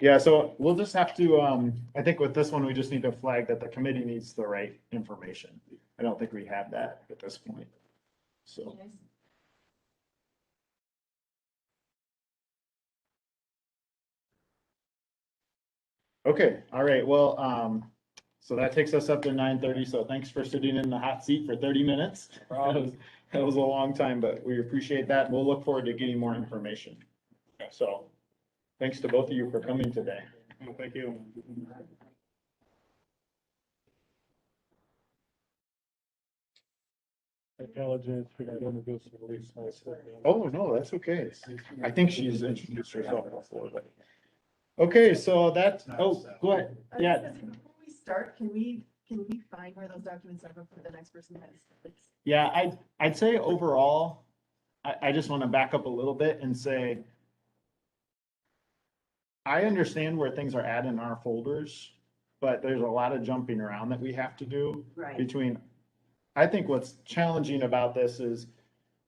A: Yeah, so we'll just have to, I think with this one, we just need to flag that the committee needs the right information. I don't think we have that at this point, so. Okay, all right, well, so that takes us up to 9:30, so thanks for sitting in the hot seat for 30 minutes. That was a long time, but we appreciate that. We'll look forward to getting more information. So, thanks to both of you for coming today.
E: Thank you.
C: Apologize for that, I'm gonna go through the lease.
A: Oh, no, that's okay. I think she's introduced herself before, but. Okay, so that, oh, go ahead. Yeah,
G: Before we start, can we find where those documents are before the next person has? Please?
A: yeah, I'd say overall, I just want to back up a little bit and say, I understand where things are at in our folders, but there's a lot of jumping around that we have to do
I: Right.
A: between. I think what's challenging about this is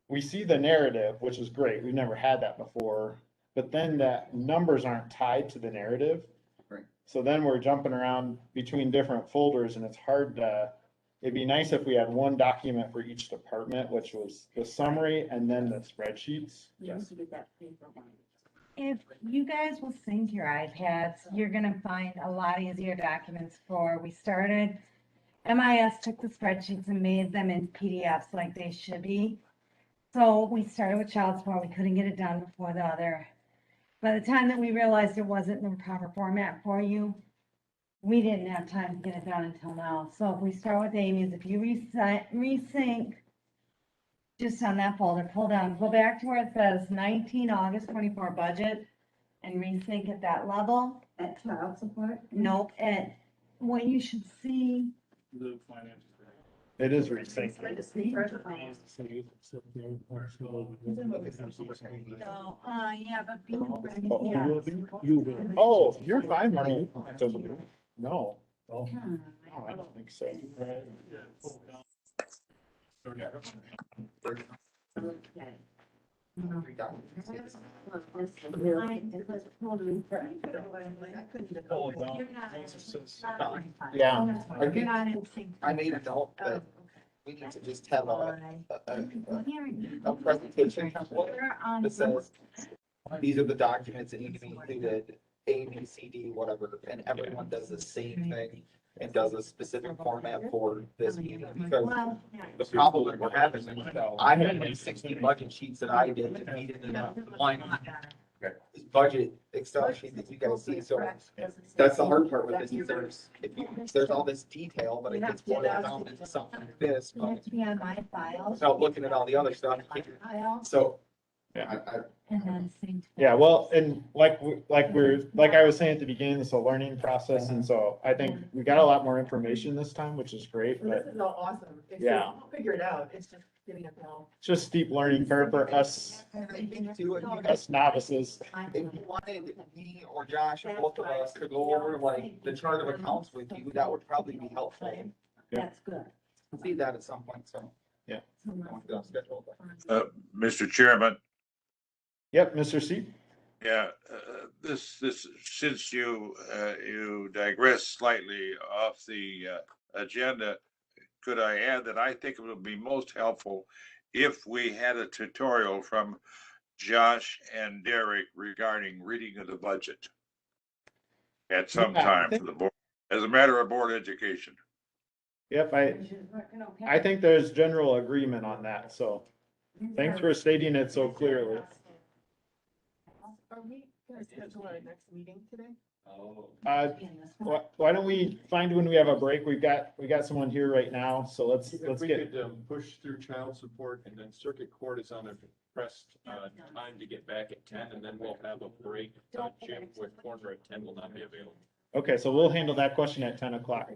A: we see the narrative, which is great. We've never had that before, but then the numbers aren't tied to the narrative.
F: Right.
A: So then we're jumping around between different folders and it's hard to, it'd be nice if we had one document for each department, which was the summary and then the spreadsheets.
I: Yes. You get that paper one.
L: If you guys will sync your iPads, you're gonna find a lot easier documents we started. MIS took the spreadsheets and made them in PDFs like they should be. So we started with child support, we couldn't get it done before the other. By the time that we realized it wasn't in the proper format for you, we didn't have time to get it done until now. So if we start with Amy's, if you resync just on that folder, pull down, go back to where it says 19 August 24 budget and resync at that level.
I: At child support?
L: Nope, at what you should see.
C: The finance.
A: It is resynced.
L: No, yeah, but be ready.
A: Oh, you're fine, Marty. No, no, I don't think so.
I: Okay.
F: Three documents.
I: This is mine, it was totally different.
G: I couldn't.
A: Oh, no.
I: You're not-
A: Yeah.
I: You're not in sync.
F: I made a note
G: Oh,
F: that we need to just have
I: Why?
F: a presentation template
I: We're on
F: that says, these are the documents that need to be included, A, B, C, D, whatever, and everyone does the same thing and does a specific format for this meeting, because
I: Well,
F: the problem that we're having, is I had like 60 budget sheets that I did to feed into that one budget Excel sheet that you guys see, so that's the hard part with this, is there's all this detail, but it gets boiled down into something like this,
I: it
F: but
I: has to be on my file.
F: without looking at all the other stuff.
I: File,
F: So,
A: Yeah.
I: and then sync.
A: Yeah, well, and like I was saying at the beginning, it's a learning process, and so I think we got a lot more information this time, which is great,
G: Well,
A: but
G: this is all awesome. It's
A: Yeah.
G: just, we'll figure it out. It's just getting it now.
A: it's just steep learning curve for us
F: and I think too, if you guys,
A: novices.
F: if you wanted me or Josh or both of us to go over like the chart of accounts with you, that would probably be helpful.
I: That's good.
F: See that at some point, so.
A: Yeah.
F: I want to get on schedule, but-
H: Mr. Chairman,
A: Yep, Mr. Seat.
H: yeah, since you digress slightly off the agenda, could I add that I think it would be most helpful if we had a tutorial from Josh and Derek regarding reading of the budget at some
A: Yeah, I
H: time
A: think-
H: for the board, as a matter of board education.
A: Yep, I think there's general agreement on that, so thanks for stating it so clearly.
G: Are we gonna schedule our next meeting today?
A: Why don't we find when we have a break? We got someone here right now, so let's
D: If we
A: get,
D: could push through child support, and then circuit court is on a pressed time to get back at 10, and then we'll have a break. Jim with corner at 10 will not be available.
A: okay, so we'll handle that question at 10 o'clock.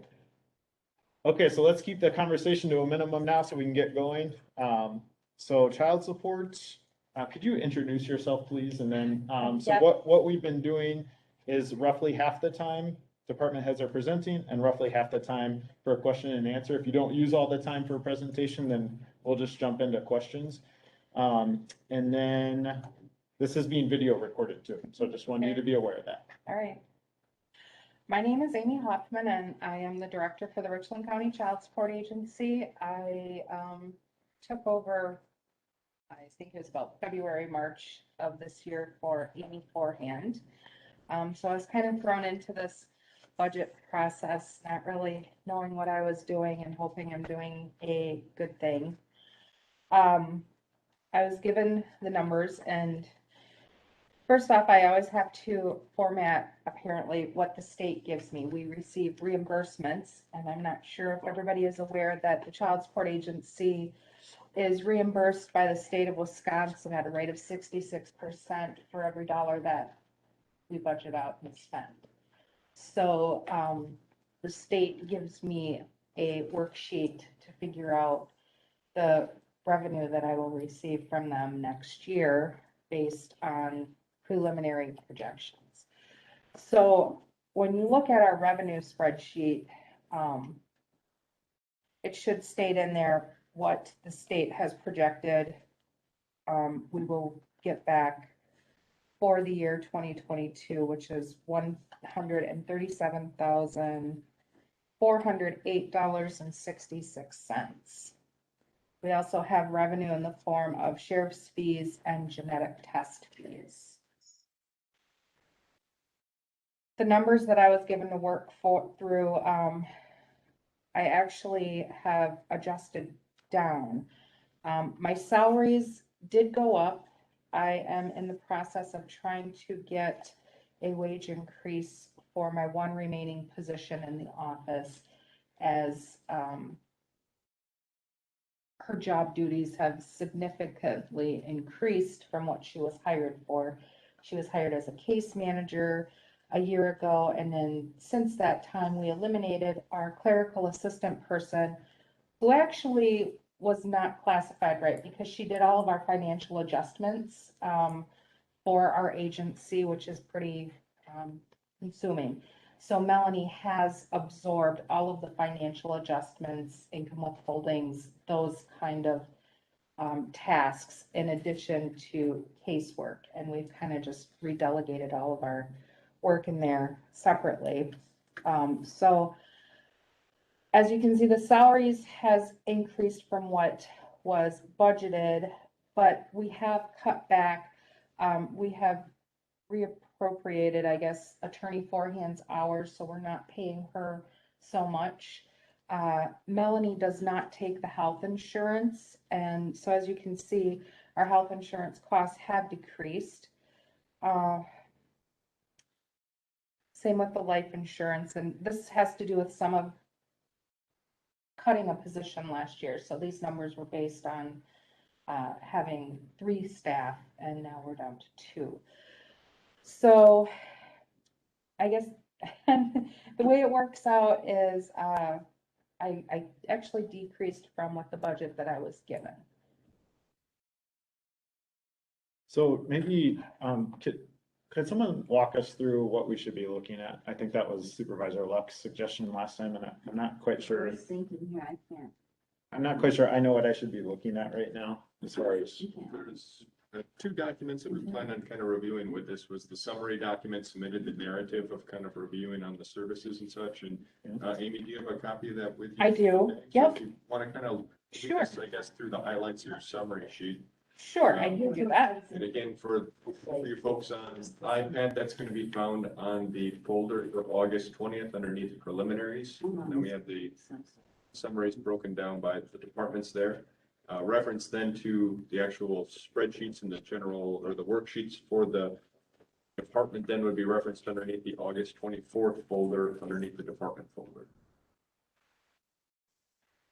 A: Okay, so let's keep the conversation to a minimum now so we can get going. So child support, could you introduce yourself, please? And then, so
L: Yep.
A: what we've been doing is roughly half the time department heads are presenting and roughly half the time for a question and answer. If you don't use all the time for a presentation, then we'll just jump into questions. And then this is being video recorded too, so just want you to be aware of that.
K: All right. My name is Amy Hoffman, and I am the director for the Richland County Child Support Agency. I took over, I think it was about February, March of this year for Amy Forehand. So I was kind of thrown into this budget process, not really knowing what I was doing and hoping I'm doing a good thing. I was given the numbers, and first off, I always have to format apparently what the state gives me. We receive reimbursements, and I'm not sure if everybody is aware that the Child Support Agency is reimbursed by the state of Wisconsin at a rate of 66% for every dollar that we budget out and spend. So the state gives me a worksheet to figure out the revenue that I will receive from them next year based on preliminary projections. So when you look at our revenue spreadsheet, it should state in there what the state has projected we will get back for the year 2022, which is $137,408.66. We also have revenue in the form of sheriff's fees and genetic test fees. The numbers that I was given to work through, I actually have adjusted down. My salaries did go up. I am in the process of trying to get a wage increase for my one remaining position in the office, as her job duties have significantly increased from what she was hired for. She was hired as a case manager a year ago, and then since that time, we eliminated our clerical assistant person, who actually was not classified right because she did all of our financial adjustments for our agency, which is pretty consuming. So Melanie has absorbed all of the financial adjustments, income withholdings, those kind of tasks in addition to casework. And we've kind of just redelegated all of our work in there separately. So as you can see, the salaries has increased from what was budgeted, but we have cut back. We have reappropriated, I guess, Attorney Forehand's hours, so we're not paying her so much. Melanie does not take the health insurance, and so as you can see, our health insurance costs have decreased. Same with the life insurance, and this has to do with some of cutting a position last year. So these numbers were based on having 3 staff, and now we're down to 2. So I guess the way it works out is I actually decreased from what the budget that I was given.
A: So maybe, could someone walk us through what we should be looking at? I think that was Supervisor Luck's suggestion last time, and I'm not quite
I: I
A: sure.
I: was thinking here, I can't.
A: I'm not quite sure I know what I should be looking at right now as far as.
D: There's 2 documents that we plan on kind of reviewing with this. Was the summary document submitted, the narrative of kind of reviewing on the services and such. And Amy, do you have a copy of that with you?
K: I do.
D: So
K: Yep.
D: if you want to kind of,
K: Sure.
D: I guess, through the highlights of your summary sheet.
K: Sure, I can do that.
D: And again, for you folks on iPad, that's going to be found on the folder for August 20th underneath the preliminaries. And then we have the summaries broken down by the departments there. Reference then to the actual spreadsheets and the general, or the worksheets for the department then would be referenced underneath the August 24th folder underneath the department folder.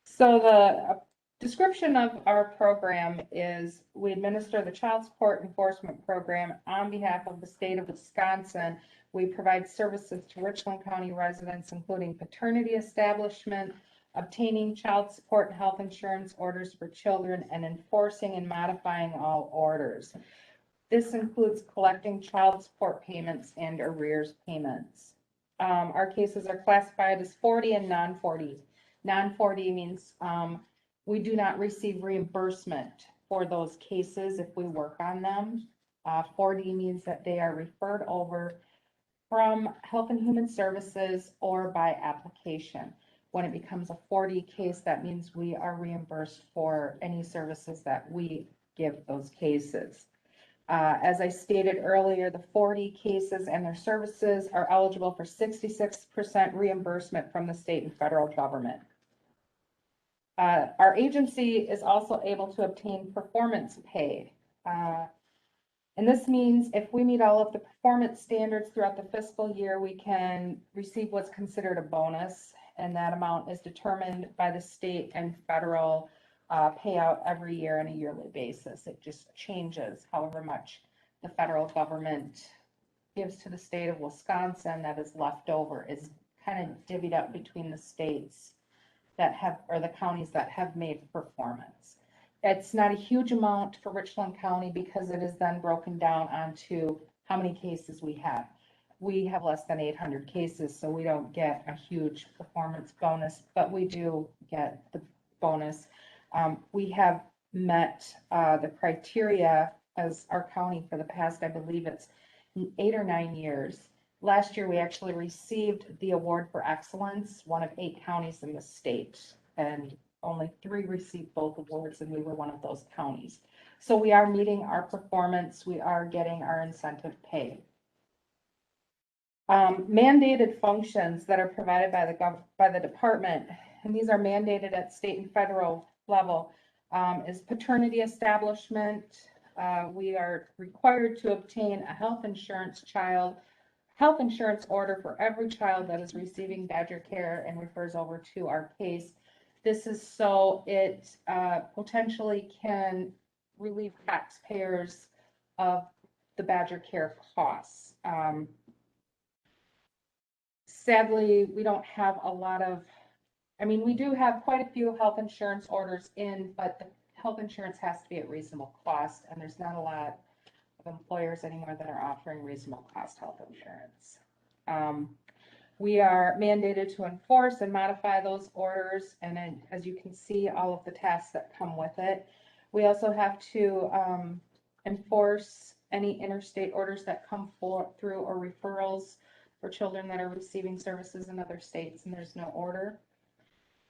K: So the description of our program is we administer the Child Support Enforcement Program on behalf of the state of Wisconsin. We provide services to Richland County residents, including paternity establishment, obtaining child support and health insurance orders for children, and enforcing and modifying all orders. This includes collecting child support payments and arrears payments. Our cases are classified as 40 and non-40. Non-40 means we do not receive reimbursement for those cases if we work on them. 40 means that they are referred over from Health and Human Services or by application. When it becomes a 40 case, that means we are reimbursed for any services that we give those cases. As I stated earlier, the 40 cases and their services are eligible for 66% reimbursement from the state and federal government. Our agency is also able to obtain performance pay. And this means if we meet all of the performance standards throughout the fiscal year, we can receive what's considered a bonus. And that amount is determined by the state and federal payout every year on a yearly basis. It just changes however much the federal government gives to the state of Wisconsin that is left over is kind of divvied up between the states that have, or the counties that have made performance. It's not a huge amount for Richland County because it is then broken down onto how many cases we have. We have less than 800 cases, so we don't get a huge performance bonus, but we do get the bonus. We have met the criteria as our county for the past, I believe it's 8 or 9 years. Last year, we actually received the award for excellence, one of 8 counties in the state, and only 3 received both awards, and we were one of those counties. So we are meeting our performance. We are getting our incentive pay. Mandated functions that are provided by the department, and these are mandated at state and federal level, is paternity establishment. We are required to obtain a health insurance order for every child that is receiving Badger care and refers over to our case. This is so it potentially can relieve taxpayers of the Badger care costs. Sadly, we don't have a lot of, we do have quite a few health insurance orders in, but the health insurance has to be at reasonable cost, and there's not a lot of employers anymore that are offering reasonable cost health insurance. We are mandated to enforce and modify those orders, and then, as you can see, all of the tasks that come with it. We also have to enforce any interstate orders that come through or referrals for children that are receiving services in other states and there's no order.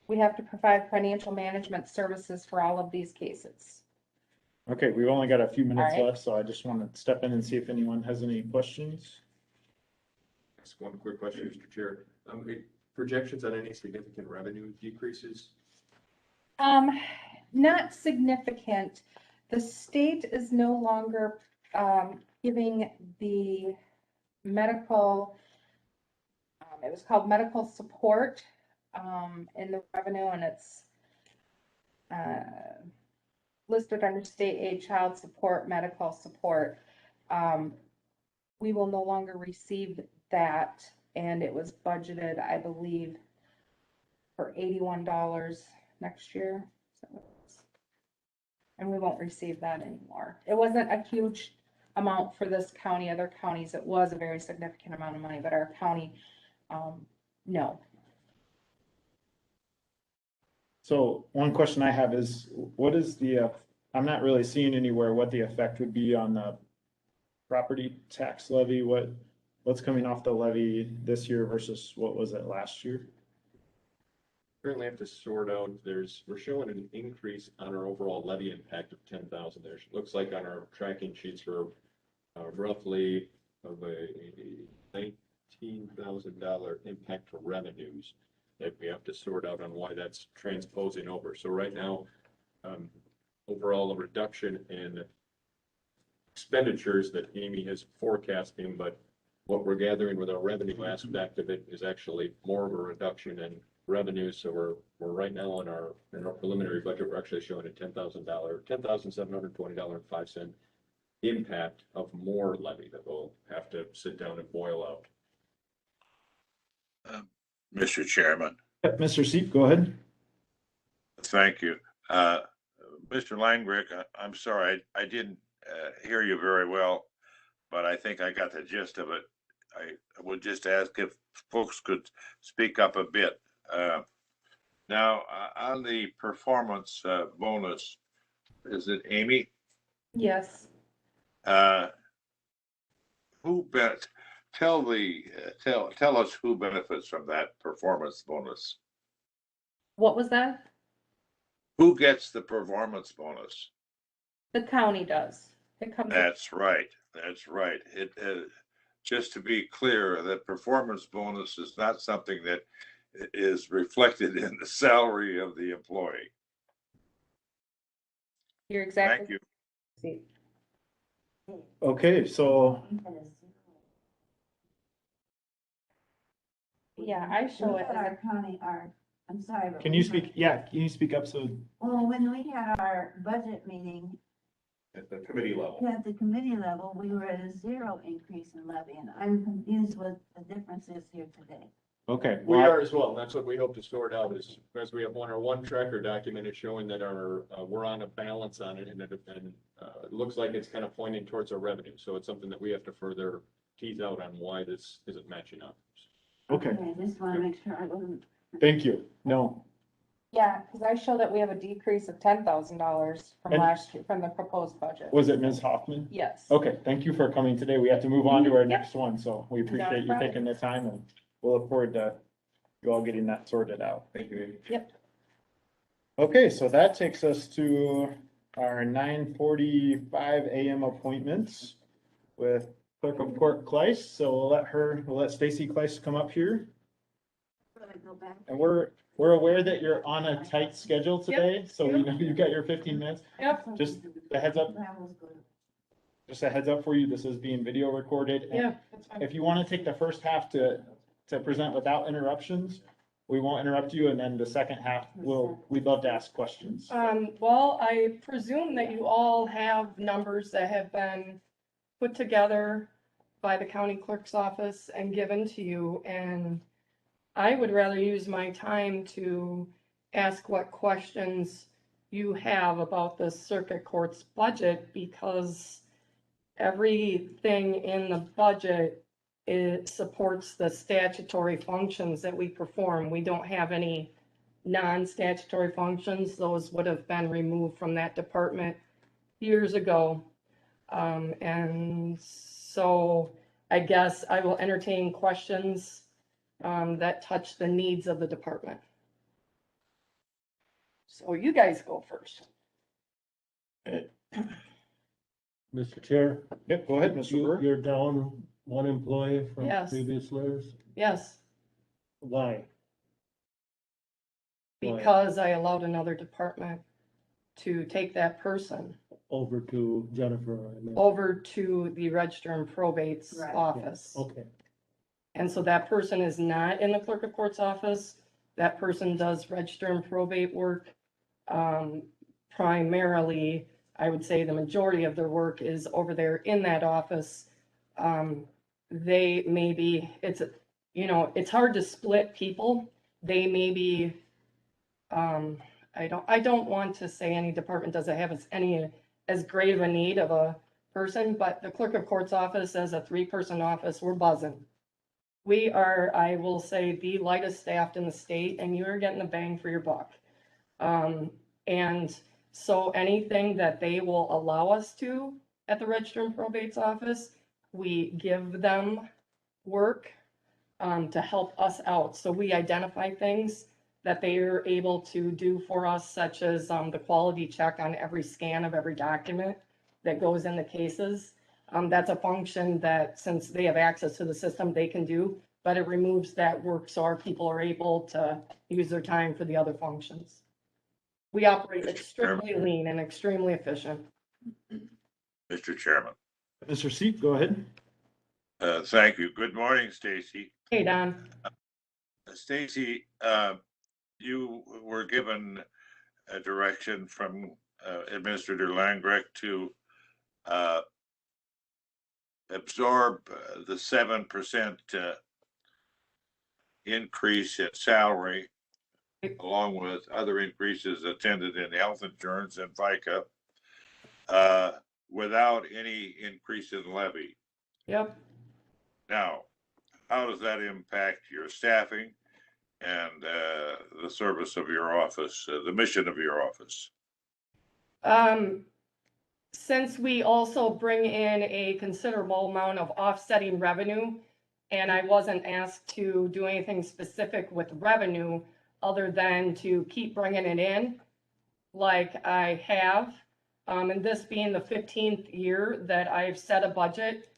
K: We have to provide financial management services for all of these cases.
A: Okay, we've only got a few minutes
K: All right.
A: left, so I just want to step in and see if anyone has any questions.
D: Just one quick question, Mr. Chair. Projections on any significant revenue decreases?
K: Not significant. The state is no longer giving the medical, it was called medical support in the revenue, and it's listed under state aid, child support, medical support. We will no longer receive that, and it was budgeted, I believe, for $81 next year. So and we won't receive that anymore. It wasn't a huge amount for this county. Other counties, it was a very significant amount of money, but our county, no.
A: So one question I have is, what is the, I'm not really seeing anywhere what the effect would be on the property tax levy. What's coming off the levy this year versus what was it last year?
D: Currently have to sort out, we're showing an increase on our overall levy impact of 10,000. There looks like on our tracking sheets for roughly of a $19,000 impact to revenues that we have to sort out on why that's transposing over. So right now, overall a reduction in expenditures that Amy is forecasting, but what we're gathering with our revenue aspect of it is actually more of a reduction in revenue. So we're right now in our preliminary budget, we're actually showing a $10,720.05 impact of more levy that we'll have to sit down and boil out.
H: Mr. Chairman,
A: Mr. Seep, go ahead.
H: thank you. Mr. Langrick, I'm sorry, I didn't hear you very well, but I think I got the gist of it. I would just ask if folks could speak up a bit. Now, on the performance bonus, is it Amy?
K: Yes.
H: Tell us who benefits from that performance bonus.
K: What was that?
H: Who gets the performance bonus?
K: The county does. It comes.
H: That's right. That's right. It just to be clear, that performance bonus is not something that is reflected in the salary of the employee.
K: You're exactly.
H: Thank you.
A: Okay, so
K: Yeah, I show
I: We
K: it
I: had
K: as
I: our county, I'm sorry. but
A: can
I: we
A: you
I: had-
A: speak? Yeah, can you speak up so?
I: Well, when we had our budget meeting
B: At the committee level.
I: at the committee level, we were at a 0 increase in levy, and I'm confused what the difference is here today.
A: Okay.
D: We
A: well,
D: are as well. And that's what we hope to sort out is, as we have our one tracker document is showing that we're on a balance on it, and it looks like it's kind of pointing towards our revenue. So it's something that we have to further tease out on why this isn't matching up.
A: Okay,
I: I just want to make sure I wasn't.
A: thank you. No,
K: Yeah, because I show that we have a decrease of $10,000 from
A: And-
K: last year, from the proposed budget.
A: was it Ms. Hoffman?
K: Yes.
A: Okay, thank you for coming today. We have to move on to our
K: Yep.
A: next one, so we appreciate you
K: problem.
A: taking the time and we'll look forward to you all getting that sorted out.
B: Thank you, Amy.
K: Yep.
A: Okay, so that takes us to our 9:45 AM appointments with Clerk of Court Kleiss. So we'll let Stacy Kleiss come up here.
I: Go back.
A: And we're aware that you're on a tight schedule today, so we know you've got your 15 minutes.
K: Yep.
A: Just a heads up, just a heads up for you, this is being video recorded. and
K: Yeah, that's fine.
A: If you want to take the first half to present without interruptions, we won't interrupt you, and then the second half, we'd love to ask questions.
M: Well, I presume that you all have numbers that have been put together by the county clerk's office and given to you, and I would rather use my time to ask what questions you have about the circuit court's budget, because everything in the budget, it supports the statutory functions that we perform. We don't have any non-statutory functions, those would have been removed from that department years ago. And so I guess I will entertain questions that touch the needs of the department. So you guys go first.
C: Mr. Chair,
A: Yep, go ahead, Mr. Burr.
C: you're down one employee from
M: Yes.
C: previous years.
M: Yes,
C: Why? Why?
M: because I allowed another department to take that person
C: Over to Jennifer, I mean.
M: over to the register and probate's
G: Right.
M: office.
C: Okay,
M: And so that person is not in the clerk of court's office. That person does register and probate work. Primarily, I would say the majority of their work is over there in that office. They maybe, it's, it's hard to split people. They may be, I don't want to say any department doesn't have as great of a need of a person, but the clerk of court's office as a 3-person office, we're buzzing. We are, I will say, the lightest staffed in the state, and you're getting the bang for your buck. And so anything that they will allow us to at the register and probate's office, we give them work to help us out. So we identify things that they are able to do for us, such as the quality check on every scan of every document that goes in the cases. That's a function that, since they have access to the system, they can do, but it removes that work so our people are able to use their time for the other functions. We operate extremely lean and extremely efficient.
H: Mr. Chairman.
A: Mr. Seep, go ahead.
H: Thank you. Good morning, Stacy.
M: Hey, Don.
H: Stacy, you were given a direction from Administrator Langrecht to absorb the 7% increase in salary, along with other increases attended in health insurance and FICA, without any increase in levy.
M: Yep.
H: Now, how does that impact your staffing and the service of your office, the mission of your office?
M: Since we also bring in a considerable amount of offsetting revenue, and I wasn't asked to do anything specific with revenue other than to keep bringing it in like I have. And this being the 15th year that I've set a budget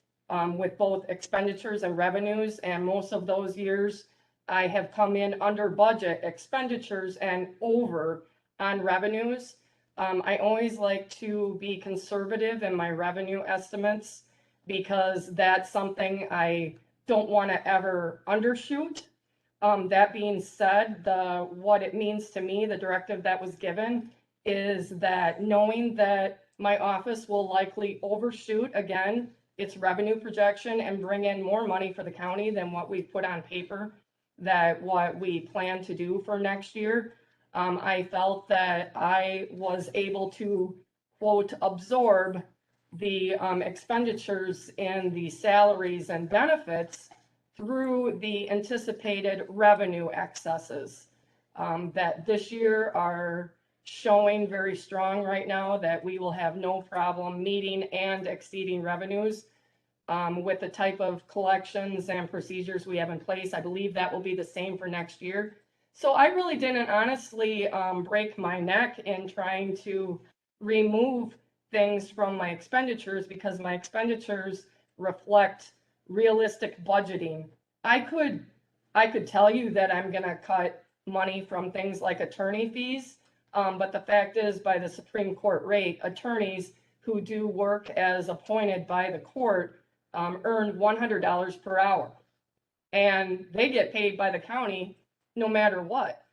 M: with both expenditures and revenues, and most of those years I have come in under budget expenditures and over on revenues. I always like to be conservative in my revenue estimates because that's something I don't want to ever undershoot. That being said, what it means to me, the directive that was given is that knowing that my office will likely overshoot again its revenue projection and bring in more money for the county than what we put on paper, that what we plan to do for next year. I felt that I was able to, quote, absorb the expenditures in the salaries and benefits through the anticipated revenue excesses that this year are showing very strong right now, that we will have no problem meeting and exceeding revenues with the type of collections and procedures we have in place. I believe that will be the same for next year. So I really didn't honestly break my neck in trying to remove things from my expenditures, because my expenditures reflect realistic budgeting. I could tell you that I'm gonna cut money from things like attorney fees, but the fact is, by the Supreme Court rate, attorneys who do work as appointed by the court earn $100 per hour, and they get paid by the county no matter what.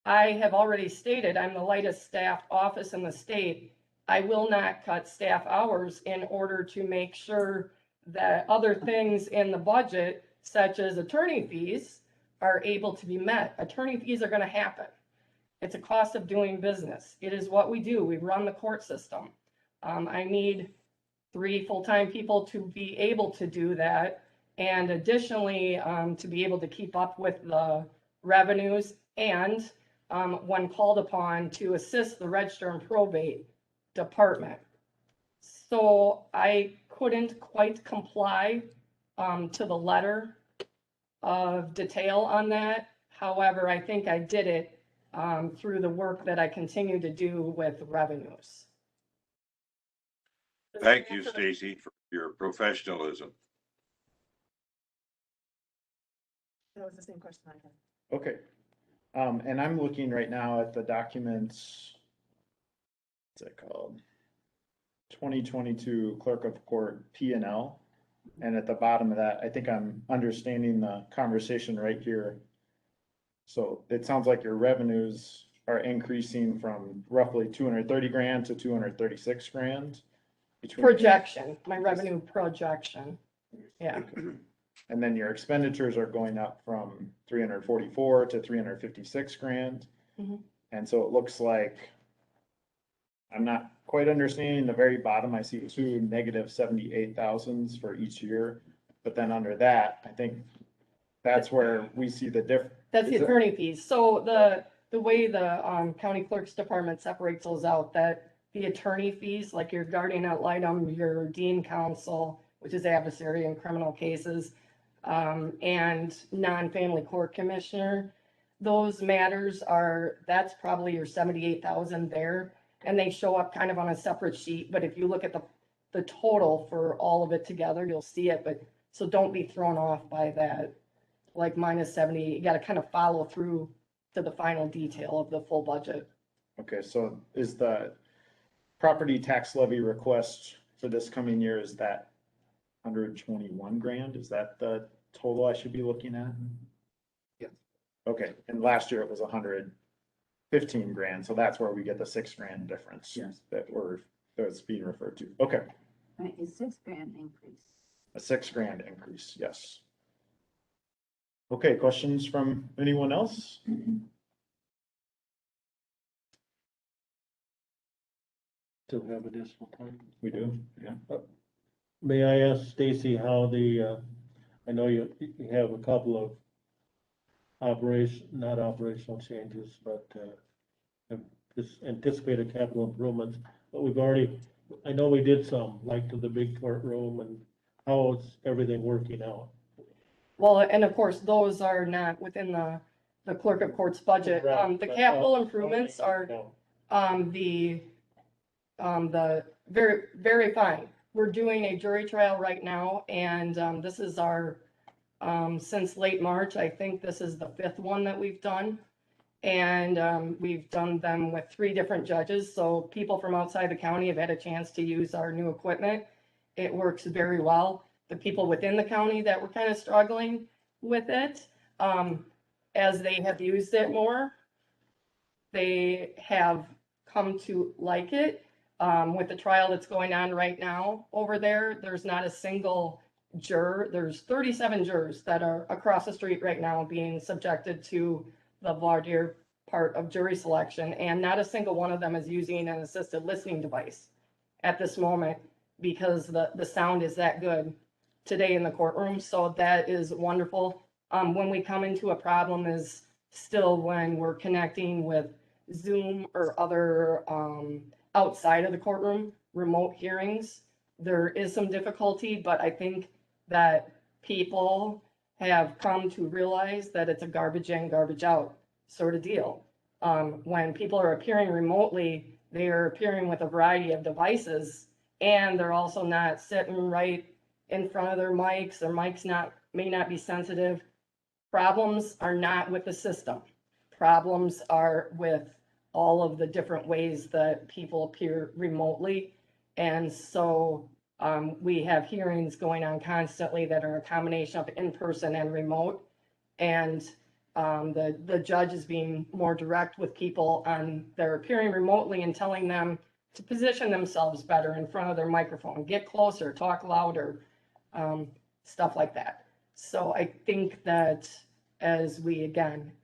M: I have already stated I'm the lightest staffed office in the state. I will not cut staff hours in order to make sure that other things in the budget, such as attorney fees, are able to be met. Attorney fees are going to happen. It's a cost of doing business. It is what we do. We run the court system. I need 3 full-time people to be able to do that. And additionally, to be able to keep up with the revenues and when called upon to assist the register and probate department. So I couldn't quite comply to the letter of detail on that. However, I think I did it through the work that I continue to do with revenues.
H: Thank you, Stacy, for your professionalism.
G: That was the same question I had.
A: Okay. And I'm looking right now at the documents. What's it called? 2022 Clerk of Court P&L. And at the bottom of that, I think I'm understanding the conversation right here. So it sounds like your revenues are increasing from roughly 230 grand to 236 grand.
M: Projection, my revenue projection. Yeah.
A: And then your expenditures are going up from 344 to 356 grand.
M: Mhm.
A: And so it looks like, I'm not quite understanding the very bottom. I see two negative 78,000s for each year. But then under that, I think that's where we see the difference.
M: That's the attorney fees. So the way the county clerk's department separates those out, that the attorney fees, like your guardian ad litem, your dean counsel, which is adversary in criminal cases, and non-family court commissioner, those matters are, that's probably your 78,000 there. And they show up kind of on a separate sheet, but if you look at the total for all of it together, you'll see it, but, so don't be thrown off by that. Like minus 70, you gotta kind of follow through to the final detail of the full budget.
A: Okay, so is the property tax levy request for this coming year, is that 121 grand? Is that the total I should be looking at?
F: Yes.
A: Okay, and last year it was 115 grand, so that's where we get the 6 grand difference.
F: Yes.
A: That's being referred to. Okay,
I: Right, a $6,000 increase.
A: a 6 grand increase, yes. Okay, questions from anyone else?
C: Still have additional time.
A: We do, yeah.
C: May I ask Stacy how I know you have a couple of not operational changes, but just anticipated capital improvements, but I know we did some, like to the big courtroom, and how is everything working out?
M: Well, and of course, those are not within the clerk of court's budget.
C: Right,
M: The
C: but
M: capital
C: how-
M: improvements are
C: No.
M: the very, very fine. We're doing a jury trial right now, and this is our, since late March, I think this is the 5th one that we've done. And we've done them with 3 different judges, so people from outside the county have had a chance to use our new equipment. It works very well. The people within the county that were kind of struggling with it, as they have used it more, they have come to like it. With the trial that's going on right now over there, there's not a single juror. There's 37 jurors that are across the street right now being subjected to the voir dire part of jury selection, and not a single one of them is using an assisted listening device at this moment because the sound is that good today in the courtroom. So that is wonderful. When we come into a problem is still when we're connecting with Zoom or other outside of the courtroom, remote hearings. There is some difficulty, but I think that people have come to realize that it's a garbage in, garbage out sort of deal. When people are appearing remotely, they are appearing with a variety of devices, and they're also not sitting right in front of their mics. Their mics may not be sensitive. Problems are not with the system. Problems are with all of the different ways that people appear remotely. And so we have hearings going on constantly that are a combination of in-person and remote. And the judge is being more direct with people on their appearing remotely and telling them to position themselves better in front of their microphone, get closer, talk louder, stuff like that. So I think that as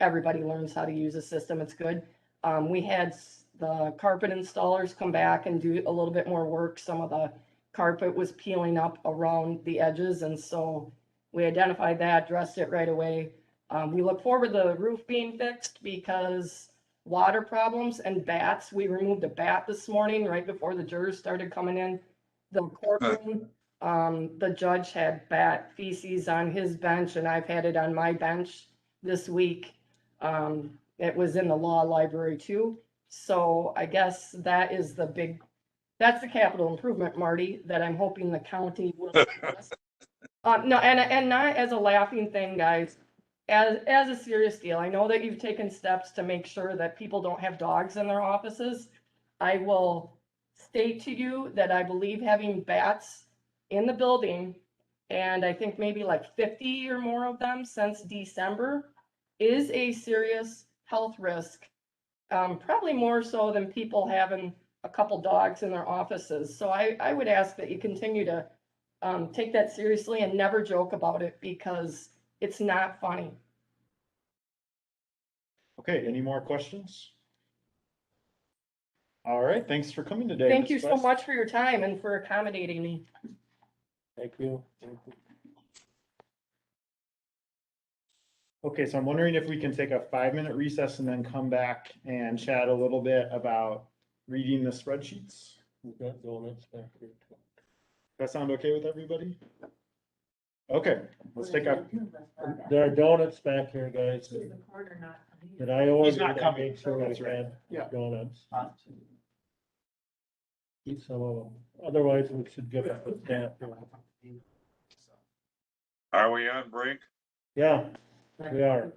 M: everybody learns how to use the system, it's good. We had the carpet installers come back and do a little bit more work. Some of the carpet was peeling up around the edges, and so we identified that, addressed it right away. We look forward to the roof being fixed because water problems and bats. We removed a bat this morning right before the jurors started coming in the courtroom. The judge had bat feces on his bench and I've had it on my bench this week. It was in the law library too. So I guess that is that's the capital improvement, Marty, that I'm hoping the county will. No, and not as a laughing thing, guys, as a serious deal. I know that you've taken steps to make sure that people don't have dogs in their offices. I will state to you that I believe having bats in the building, and I think maybe like 50 or more of them since December, is a serious health risk. Probably more so than people having a couple dogs in their offices. So I would ask that you continue to take that seriously and never joke about it because it's not funny.
A: Okay, any more questions? All right, thanks for coming today.
M: Thank you
A: Ms.
M: so
A: West.
M: much for your time and for accommodating me.
C: Thank you.
A: Okay, so I'm wondering if we can take a 5-minute recess and then come back and chat a little bit about reading the spreadsheets.
C: We've got donuts back here.
A: That sound okay with everybody? Okay, let's take a,
C: There are donuts back here, guys. That I ordered.
A: He's not coming.
C: Make sure
A: That's
C: I
A: right.
C: had
A: Yeah.
C: donuts. Eat some of them. Otherwise, we should give it a stamp.
H: Are we on break?
C: Yeah, we are.